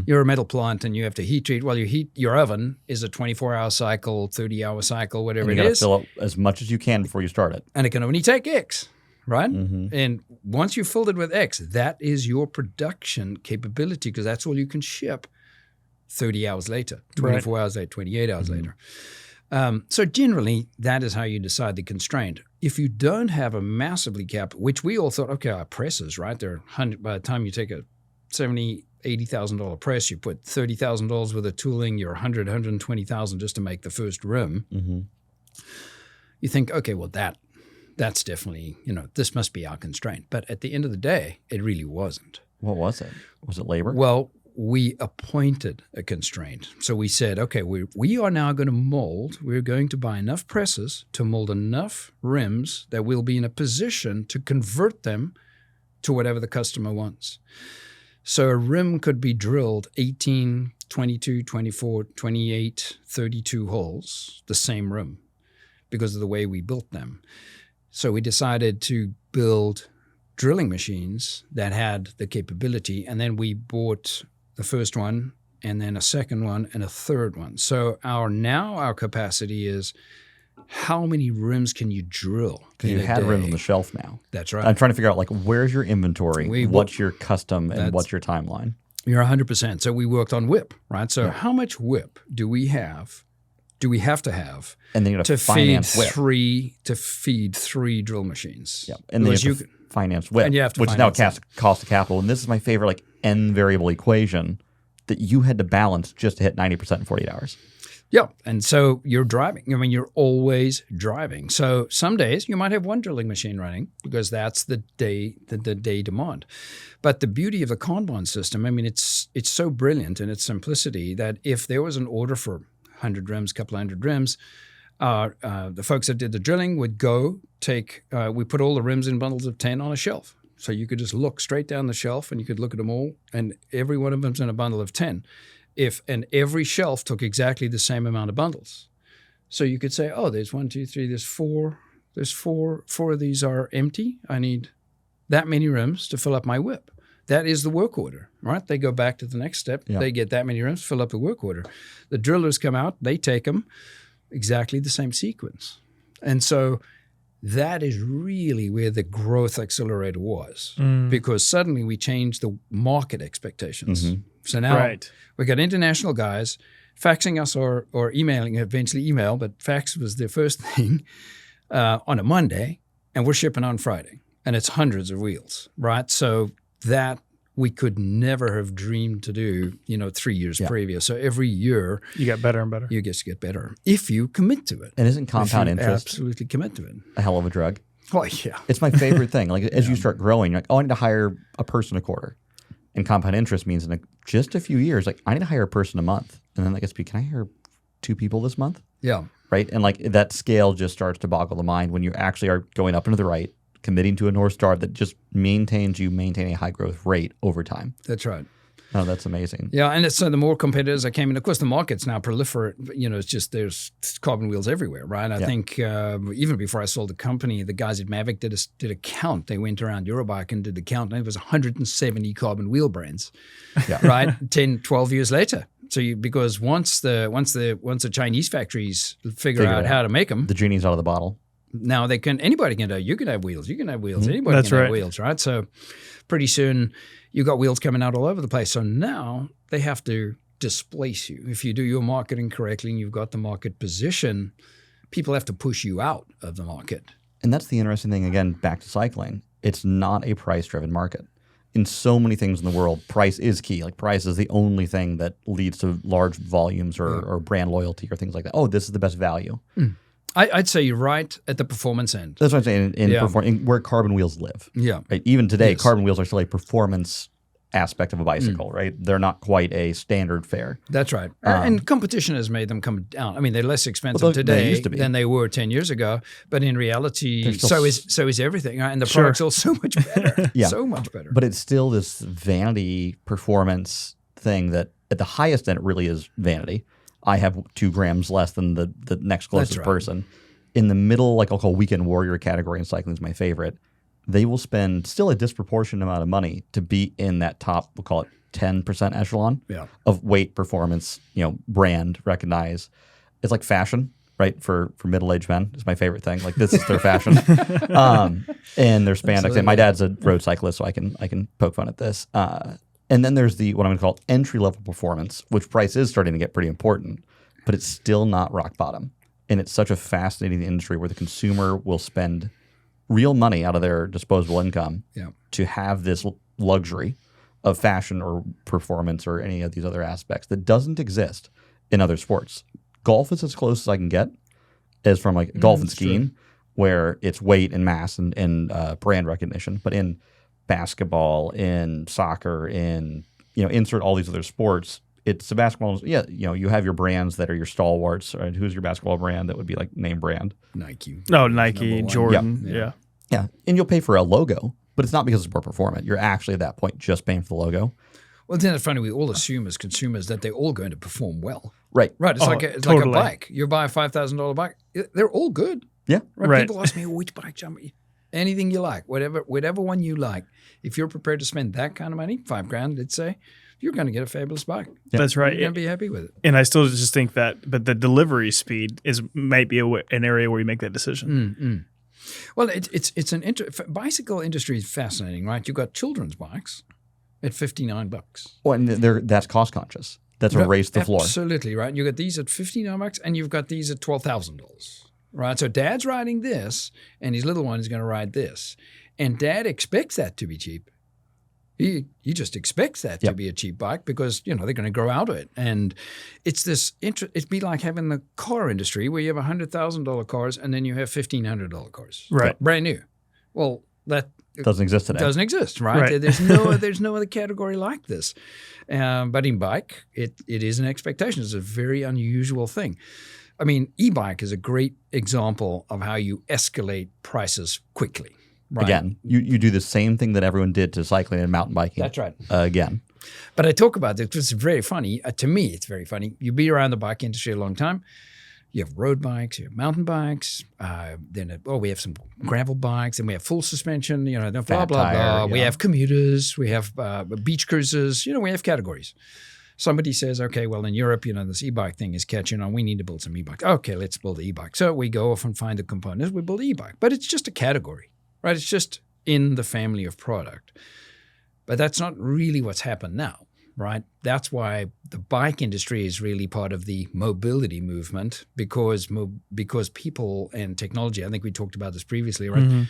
you're a metal plant and you have to heat treat. Well, your oven is a 24-hour cycle, 30-hour cycle, whatever it is. You got to fill up as much as you can before you start it. And it can only take X. Right? Mm-hmm. And once you've filled it with X, that is your production capability because that's all you can ship 30 hours later, 24 hours later, 28 hours later. So generally, that is how you decide the constraint. If you don't have a massively which we all thought, okay, our presses, right? They're by the time you take a $70,000, $80,000 press, you put $30,000 worth of tooling, you're $100,000, $120,000 just to make the first rim. Mm-hmm. You think, okay, well, that's definitely, this must be our constraint. But at the end of the day, it really wasn't. What was it? Was it labor? Well, we appointed a constraint. So we said, okay, we are now going to mold. We're going to buy enough presses to mold enough rims that we'll be in a position to convert them to whatever the customer wants. So a rim could be drilled 18, 22, 24, 28, 32 holes, the same rim, because of the way we built them. So we decided to build drilling machines that had the capability, and then we bought the first one, and then a second one, and a third one. So our capacity is how many rims can you drill? Because you had rims on the shelf now. That's right. I'm trying to figure out where's your inventory, what's your custom, and what's your timeline. You're 100%. So we worked on WIP, right? So how much WIP do we have? Do we have to have and then you to finance feed three drill machines? Yep. And then you have to finance WIP, which is now cost of capital. And this is my favorite N variable equation that you had to balance just to hit 90% in 48 hours. Yeah. And so you're driving. I mean, you're always driving. So some days you might have one drilling machine running because that's the day demand. But the beauty of the Kanban system, I mean, it's so brilliant in its simplicity that if there was an order for 100 rims, couple hundred rims, the folks that did the drilling would go we put all the rims in bundles of 10 on a shelf. So you could just look straight down the shelf and you could look at them all, and every one of them's in a bundle of 10. And every shelf took exactly the same amount of bundles. So you could say, oh, there's 1, 2, 3, there's 4. There's four of these are empty. I need that many rims to fill up my WIP. That is the work order, right? They go back to the next step. Yep. They get that many rims, fill up the work order. The drillers come out, they take them, exactly the same sequence. And so that is really where the growth accelerator was, because suddenly we changed the market expectations. Mm-hmm. So now we got international guys. faxing us or emailing, eventually email, but fax was the first thing on a Monday, and we're shipping on Friday. And it's hundreds of wheels, right? So that we could never have dreamed to do, 3 years previous. So every year You get better and better. you just get better if you commit to it. And isn't compound If you interest absolutely commit to it. a hell of a drug? Oh, yeah. It's my favorite thing. Like as you start growing, you're like, oh, I need to hire a person a quarter. And compound interest means in just a few years, like I need to hire a person a month. And then can I hire 2 people this month? Yeah. Right. And like that scale just starts to boggle the mind when you actually are going up into the right, committing to a North Star that just maintains you maintain a high growth rate over time. That's right. Oh, that's amazing. Yeah, and so the more competitors that came in, of course, the market's now proliferate. It's just there's carbon wheels everywhere, right? I think even before I sold the company, the guys at Mavic did a count. They went around Eurobike and did the count, and it was 170 carbon wheel brands, right? 10, 12 years later. So because once the Chinese factories figure out how to make them, the genie's out of the bottle. Now anybody can do. You can have wheels. You can have wheels. Anybody That's can right. have wheels, right? So pretty soon you got wheels coming out all over the place. So now they have to displace you. If you do your marketing correctly and you've got the market position, people have to push you out of the market. And that's the interesting thing, again, back to cycling. It's not a price-driven market. In so many things in the world, price is key. Like price is the only thing that leads to large volumes or brand loyalty or things like that. Oh, this is the best value. I'd say you're right at the performance end. That's what I'm saying in where carbon wheels live. Yeah. Right. Even today, carbon wheels are still a performance aspect of a bicycle, right? They're not quite a standard fare. That's right. And competition has made them come down. I mean, they're less expensive They today used to be. than they were 10 years ago. But in reality, still so is everything. Right? And the product's all so much better. Yeah. So much better. But it's still this vanity performance thing that at the highest end, it really is vanity. I have 2 grams less than the next closest person. In the middle, like I'll call weekend warrior category in cycling is my favorite. They will spend still a disproportionate amount of money to be in that top, we'll call it 10% echelon of weight, performance, brand, recognize. It's like fashion, right? For middle-aged men is my favorite thing. Like this is their fashion. And their spandex. Absolutely. And my dad's a road cyclist, so I can poke fun at this. And then there's what I'm going to call entry-level performance, which price is starting to get pretty important, but it's still not rock bottom. And it's such a fascinating industry where the consumer will spend real money out of their disposable income to have this luxury of fashion or performance or any of these other aspects that doesn't exist in other sports. Golf is as close as I can get as from like golf and skiing, where it's weight and mass and brand recognition. But in basketball, in soccer, in insert all these other sports, it's the basketball. You have your brands that are your stalwarts. Right? Who's your basketball brand that would be like name brand? Nike. No, Nike, Jordan. Yeah. And you'll pay for a logo, but it's not because it's more performant. You're actually at that point just paying for the logo. Well, then it's funny. We all assume as consumers that they're all going to perform well. Right. Right. It's like a bike. You buy a $5,000 bike. They're all good. Yeah. Right. People ask me, which bike jump? Anything you like, whatever one you like. If you're prepared to spend that kind of money, $5,000, let's say, you're going to get a fabulous bike. That's right. You're going to be happy with it. And I still just think that, but the delivery speed might be an area where you make that decision. Well, bicycle industry is fascinating, right? You've got children's bikes at $59. Well, and that's cost conscious. That's a race to the floor. Absolutely, right? You've got these at $59 and you've got these at $12,000, right? So dad's riding this and his little one is going to ride this. And dad expects that to be cheap. He just expects that to be a cheap bike because, they're going to grow out of it. And it's this it'd be like having the car industry where you have $100,000 cars and then you have $1,500 cars. Right. Brand new. Well, that doesn't exist today. Doesn't exist, right? There's no other category like this. But in bike, it is an expectation. It's a very unusual thing. I mean, e-bike is a great example of how you escalate prices quickly. Right. Again, you do the same thing that everyone did to cycling and mountain biking. That's right. Again. But I talk about this because it's very funny. To me, it's very funny. You've been around the bike industry a long time. You have road bikes, you have mountain bikes. We have some gravel bikes, and we have full suspension. Blah blah blah. We have commuters. We have beach cruisers. We have categories. Somebody says, okay, well, in Europe, this e-bike thing is catching on. We need to build some e-bikes. Okay, let's build the e-bike. So we go off and find the components. We build the e-bike, but it's just a category. Right, it's just in the family of product. But that's not really what's happened now. right? That's why the bike industry is really part of the mobility movement because people and technology, I think we talked about this previously, right? Mm-hmm.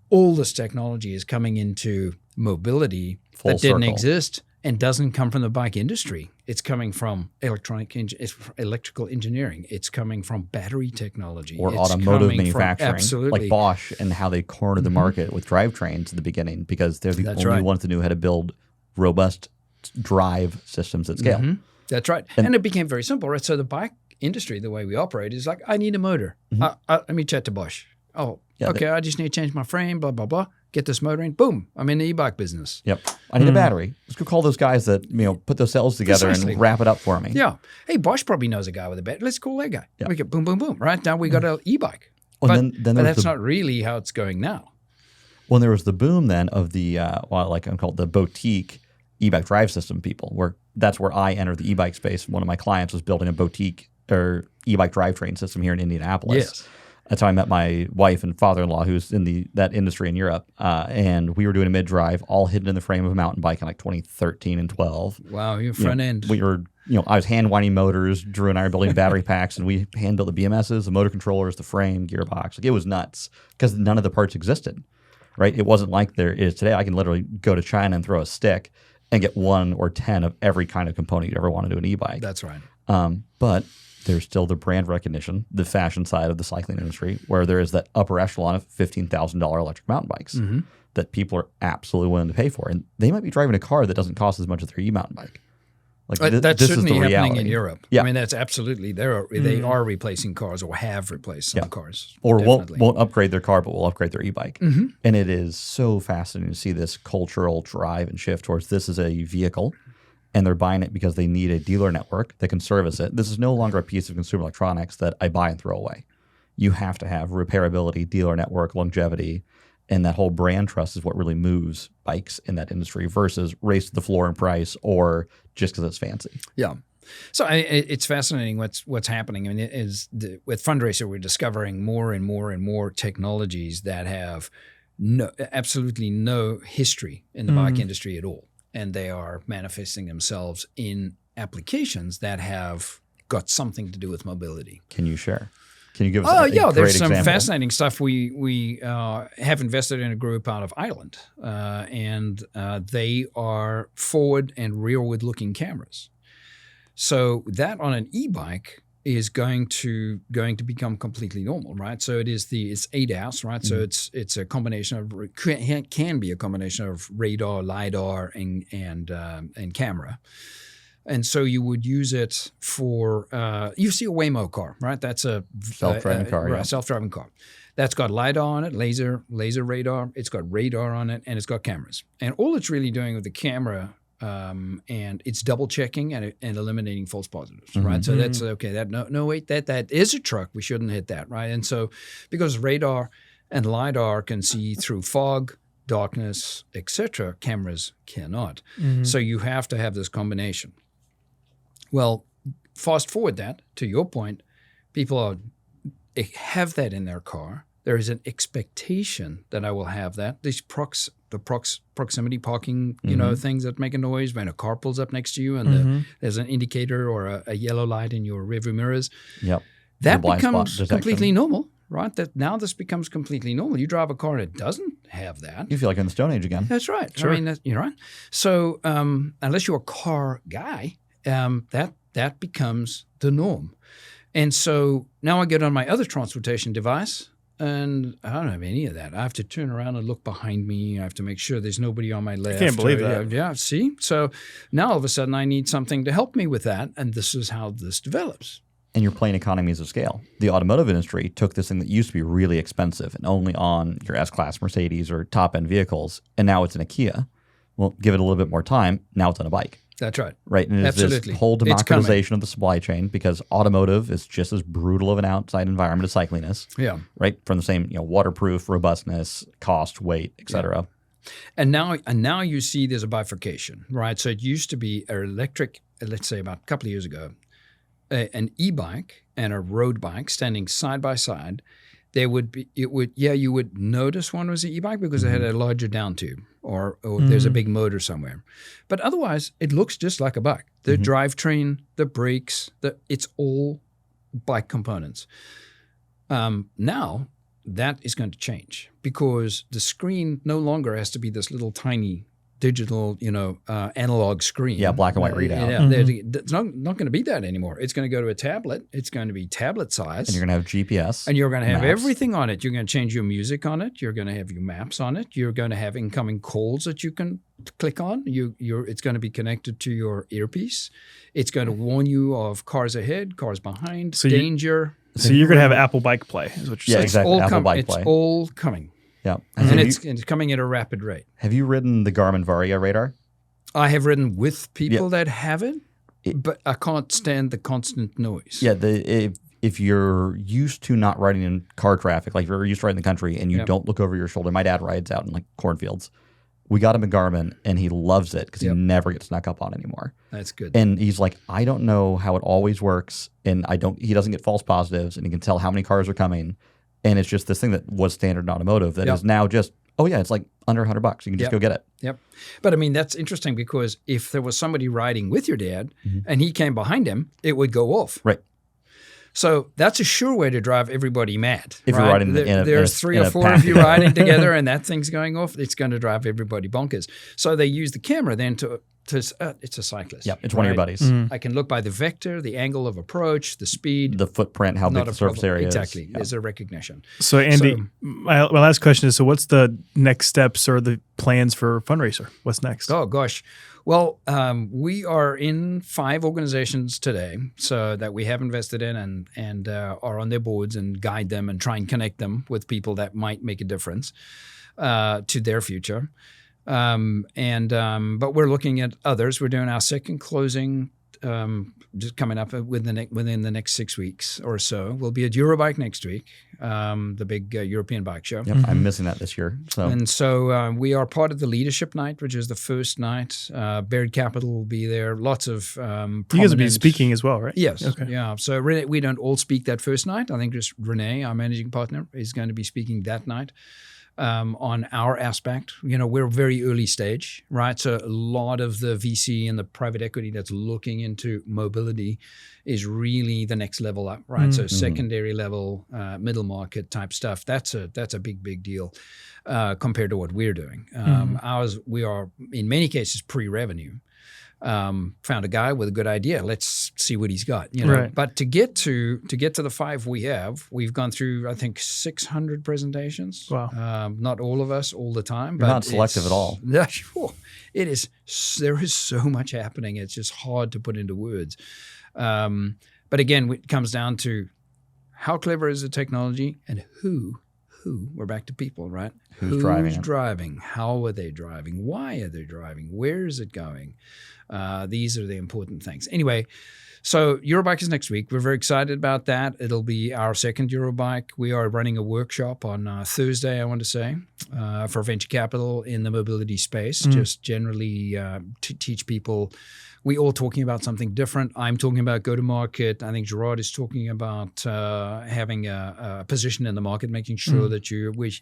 All this technology is coming into mobility Full that didn't circle. exist and doesn't come from the bike industry. It's coming from electrical engineering. It's coming from battery technology. Or It's automotive coming from- manufacturing, absolutely. like Bosch and how they cornered the market with drivetrains at the beginning because they're the That's only right. ones that knew how to build robust drive systems at scale. That's right. And it became very simple, right? So the bike industry, the way we operate, is like, I need a motor. Let me chat to Bosch. Oh, Yeah, okay, I just need to change my frame, blah, blah, blah. Get this motor in. Boom. I'm in the e-bike business. Yep. I need a battery. Let's go call those guys that put those cells together Precisely. and wrap it up for me. Yeah. Hey, Bosch probably knows a guy with a battery. Let's call that guy. Yeah. We get boom, boom, boom. Right now we got an e-bike. Well, but then there was that's not really how it's going now. When there was the boom then of the like I'm called the boutique e-bike drive system people, where that's where I entered the e-bike space. One of my clients was building a boutique or e-bike drivetrain system here in Indianapolis. Yes. That's how I met my wife and father-in-law, who's in that industry in Europe, and we were doing a mid-drive, all hidden in the frame of a mountain bike in like 2013 and 12. Wow, you're front end. We were, I was hand winding motors. Drew and I were building battery packs, and we hand built the BMSs, the motor controllers, the frame, gearbox. Like it was nuts because none of the parts existed, right? It wasn't like there is today. I can literally go to China and throw a stick and get 1 or 10 of every kind of component you ever want to do an e-bike. That's right. But there's still the brand recognition, the fashion side of the cycling industry, where there is that upper echelon of $15,000 electric mountain bikes that people are absolutely willing to pay for. And they might be driving a car that doesn't cost as much as their e-mountain bike. Like That's this certainly is the happening reality. in Europe. Yeah. I mean, that's absolutely, they are replacing cars or have replaced some cars. Or definitely. won't upgrade their car, but will upgrade their e-bike. And it is so fascinating to see this cultural drive and shift towards this is a vehicle, and they're buying it because they need a dealer network that can service it. This is no longer a piece of consumer electronics that I buy and throw away. You have to have repairability, dealer network, longevity, and that whole brand trust is what really moves bikes in that industry versus race to the floor in price or just because it's fancy. Yeah. So it's fascinating what's happening. I mean, with Fundraiser, we're discovering more and more and more technologies that have absolutely no history in the bike industry at all. And they are manifesting themselves in applications that have got something to do with mobility. Can you share? Can you give us a great there's some example? fascinating stuff. We have invested in a group out of Ireland, and they are forward and rearward looking cameras. So that on an e-bike is going to become completely normal, right? So it's ADAS, right? So it's a combination of can be a combination of radar, lidar, and camera. And so you would use it for you see a Waymo car, right? That's a Self-driving car, right, yeah. self-driving car. That's got lidar on it, laser radar. It's got radar on it, and it's got cameras. And all it's really doing with the camera, and it's double checking and eliminating false positives, right? So that's okay. Wait, that is a truck. We shouldn't hit that, right? And so because radar and lidar can see through fog, darkness, etc., cameras cannot. So you have to have this combination. Well, fast forward that to your point, people have that in their car. There is an expectation that I will have that. These proximity parking, things that make a noise when a car pulls up next to you and there's an indicator or a yellow light in your rearview mirrors. Yep. That blind spot becomes detection. completely normal, right? That now this becomes completely normal. You drive a car that doesn't have that. You feel like you're in the Stone Age again. That's right. Sure. I mean, you're right. So unless you're a car guy, that becomes the norm. And so now I get on my other transportation device, and I don't have any of that. I have to turn around and look behind me. I have to make sure there's nobody on my left. I can't believe that. Yeah, see? So now all of a sudden I need something to help me with that, and this is how this develops. And you're playing economies of scale. The automotive industry took this thing that used to be really expensive and only on your S-Class Mercedes or top-end vehicles, and now it's in a Kia. Well, give it a little bit more time. Now it's on a bike. That's right. Right. And it's Absolutely. this whole It's coming. democratization of the supply chain because automotive is just as brutal of an outside environment as cycling is. Yeah. Right. From the same, waterproof, robustness, cost, weight, et cetera. And now you see there's a bifurcation, right? So it used to be an electric, let's say about a couple of years ago, an e-bike and a road bike standing side by side. you would notice one was an e-bike because it had a larger down tube or there's a big motor somewhere. But otherwise, it looks just like a bike. The drivetrain, the brakes, it's all bike components. Now, that is going to change because the screen no longer has to be this little tiny digital, analog screen. Yeah, black and white readout. It's not going to be that anymore. It's going to go to a tablet. It's going to be tablet size. And you're going to have GPS. And you're going to have maps. everything on it. You're going to change your music on it. You're going to have your maps on it. You're going to have incoming calls that you can click on. It's going to be connected to your earpiece. It's going to warn you of cars ahead, cars behind, danger. So you're going to have Apple Bike Play, is what you're saying. Exactly. Apple Bike Play. It's all coming. Yeah. And it's coming at a rapid rate. Have you ridden the Garmin Varia radar? I have ridden with people that have it, but I can't stand the constant noise. Yeah, if you're used to not riding in car traffic, like if you're used to riding in the country and you don't look over your shoulder. My dad rides out in like cornfields. We got him a Garmin and he loves it because he never gets snuck up on anymore. That's good. And he's like, I don't know how it always works, and he doesn't get false positives, and he can tell how many cars are coming. And it's just this thing that was standard in automotive that is now just, it's like under $100. You can just go get it. Yep. But I mean, that's interesting because if there was somebody riding with your dad and he came behind him, it would go off. Right. So that's a sure way to drive everybody mad. If you're riding there's three or four of you riding together and that thing's going off, it's going to drive everybody bonkers. So they use the camera then to it's a cyclist. Yeah, it's one of your buddies. I can look by the vector, the angle of approach, the speed. The footprint, how big the surface area is. Exactly. There's a recognition. So Andy, my last question is, so what's the next steps or the plans for Fundraiser? What's next? Oh, gosh. Well, we are in 5 organizations today so that we have invested in and are on their boards and guide them and try and connect them with people that might make a difference to their future. But we're looking at others. We're doing our second closing just coming up within the next 6 weeks or so. We'll be at Eurobike next week, the big European bike show. Yep, I'm missing that this year. So we are part of the leadership night, which is the first night. Baird Capital will be there. Lots of you guys will be speaking as well, right? Yes. Okay. Yeah. So we don't all speak that first night. I think just Renee, our managing partner, is going to be speaking that night. On our aspect, we're very early stage, right? So a lot of the VC and the private equity that's looking into mobility is really the next level up, right? So secondary level, middle market type stuff. That's a big deal compared to what we're doing. We are in many cases pre-revenue. Found a guy with a good idea. Let's see what he's got. Right. But to get to the 5 we've gone through I think 600 presentations. Wow. Not all of us all the time. You're but not selective at all. Sure. It is. There is so much happening. It's just hard to put into words. But again, it comes down to how clever is the technology and who. We're back to people, right? Who's driving? Driving? How are they driving? Why are they driving? Where is it going? These are the important things. Anyway, so Eurobike is next week. We're very excited about that. It'll be our second Eurobike. We are running a workshop on Thursday, I want to say, for venture capital in the mobility space, just generally to teach people. We all talking about something different. I'm talking about go-to-market. I think Gerard is talking about having a position in the market, making sure that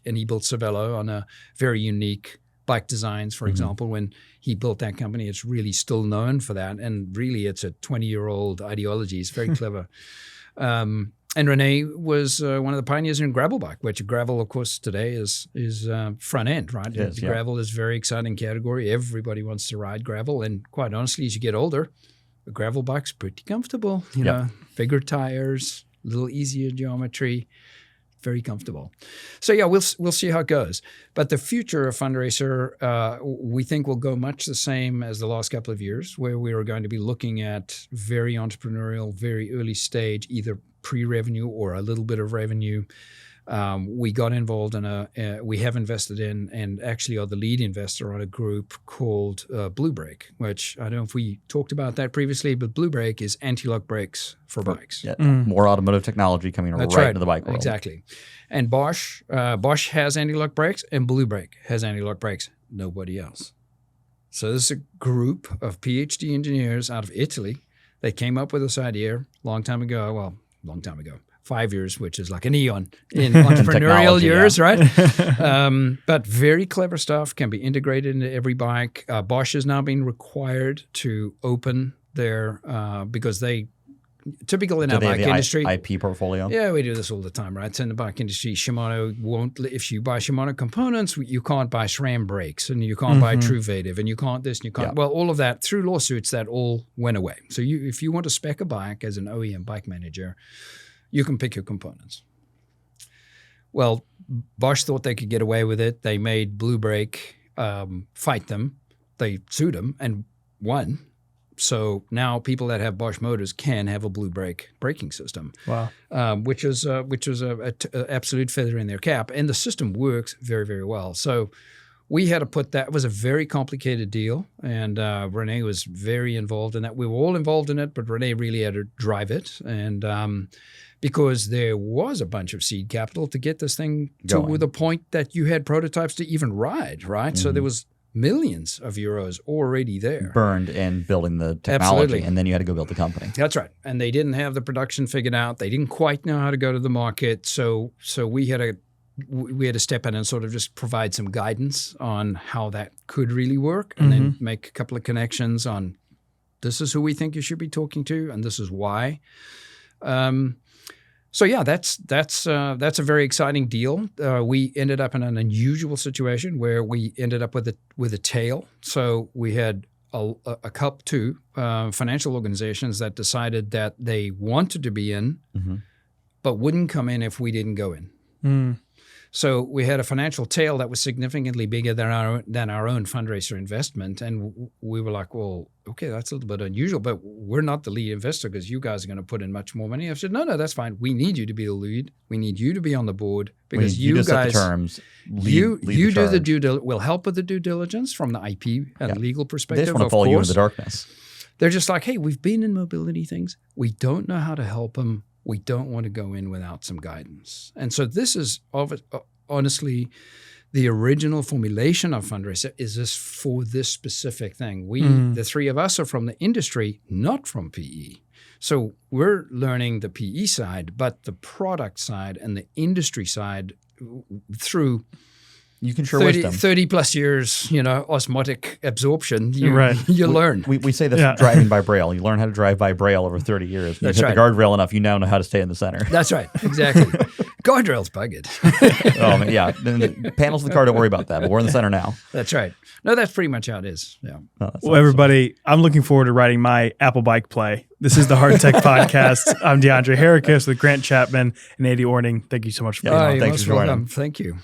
and he built Cervelo on a very unique bike designs, for example. When he built that company, it's really still known for that. And really, it's a 20-year-old ideology. It's very clever. And Renee was one of the pioneers in gravel bike, which gravel, of course, today is front end, right? Yes, gravel is a very exciting category. Everybody wants to ride gravel. And quite honestly, as you get older, a gravel bike's pretty comfortable. You know, bigger tires, a little easier geometry, very comfortable. So yeah, we'll see how it goes. But the future of Fundraiser, we think will go much the same as the last couple of years, where we are going to be looking at very entrepreneurial, very early stage, either pre-revenue or a little bit of revenue. We got involved in we have invested in and actually are the lead investor on a group called Blue Brake, which I don't know if we talked about that previously, but Blue Brake is anti-lock brakes for bikes. Yeah, more automotive technology coming right into the bike world. Exactly. And Bosch has anti-lock brakes and Blue Brake has anti-lock brakes. Nobody else. So this is a group of PhD engineers out of Italy. They came up with this idea long time ago, 5 years, which is like an eon in entrepreneurial years, right? But very clever stuff can be integrated into every bike. Bosch has now been required to open their because they typical in our bike industry. IP portfolio. Yeah, we do this all the time, right? So in the bike industry, Shimano won't. If you buy Shimano components, you can't buy SRAM brakes, and you can't buy Truvative, and you can't this, and you can't. Well, all of that through lawsuits, that all went away. So if you want to spec a bike as an OEM bike manager, you can pick your components. Well, Bosch thought they could get away with it. They made Blue Brake fight them. They sued them and won. So now people that have Bosch motors can have a Blue Brake braking system. Wow. Which was a absolute feather in their cap. And the system works very, very well. So we had to put that. It was a very complicated deal. And Renee was very involved in that. We were all involved in it, but Renee really had to drive it. And because there was a bunch of seed capital to get this thing to the point that you had prototypes to even ride, right? So there was millions of euros already there. Burned in building the technology. Absolutely. And then you had to go build the company. That's right. And they didn't have the production figured out. They didn't quite know how to go to the market. So we had to step in and sort of just provide some guidance on how that could really work, and then make a couple of connections on this is who we think you should be talking to, and this is why. So yeah, that's a very exciting deal. We ended up in an unusual situation where we ended up with a tail. So we had two financial organizations that decided that they wanted to be in, but wouldn't come in if we didn't go in. So we had a financial tail that was significantly bigger than our own fundraiser investment, and we were like, well, okay, that's a little bit unusual, but we're not the lead investor because you guys are going to put in much more money. I said, no, that's fine. We need you to be the lead. We need you to be on the board because you guys set the terms. You do the due diligence. We'll help with the due diligence from the IP and legal perspective. They just want to follow you in the darkness. They're just like, hey, we've been in mobility things. We don't know how to help them. We don't want to go in without some guidance. And so this is honestly the original formulation of Fundraiser is this for this specific thing. The three of us are from the industry, not from PE. So we're learning the PE side, but the product side and the industry side through you can share wisdom. 30 plus years, osmotic absorption, you learn. We say this driving by braille. You learn how to drive by braille over 30 years. When you hit the guardrail enough, you now know how to stay in the center. That's right. Exactly. Guardrail's buggered. Oh, man, yeah. The panels of the car, don't worry about that, but we're in the center now. That's right. No, that's pretty much how it is. Yeah. Well, awesome. Everybody, I'm looking forward to riding my Apple bike play. This is the Hardtech Podcast. I'm DeAndre Herricus with Grant Chapman and Andy Ording. Thank you so much for being on. You're most welcome. Thank you.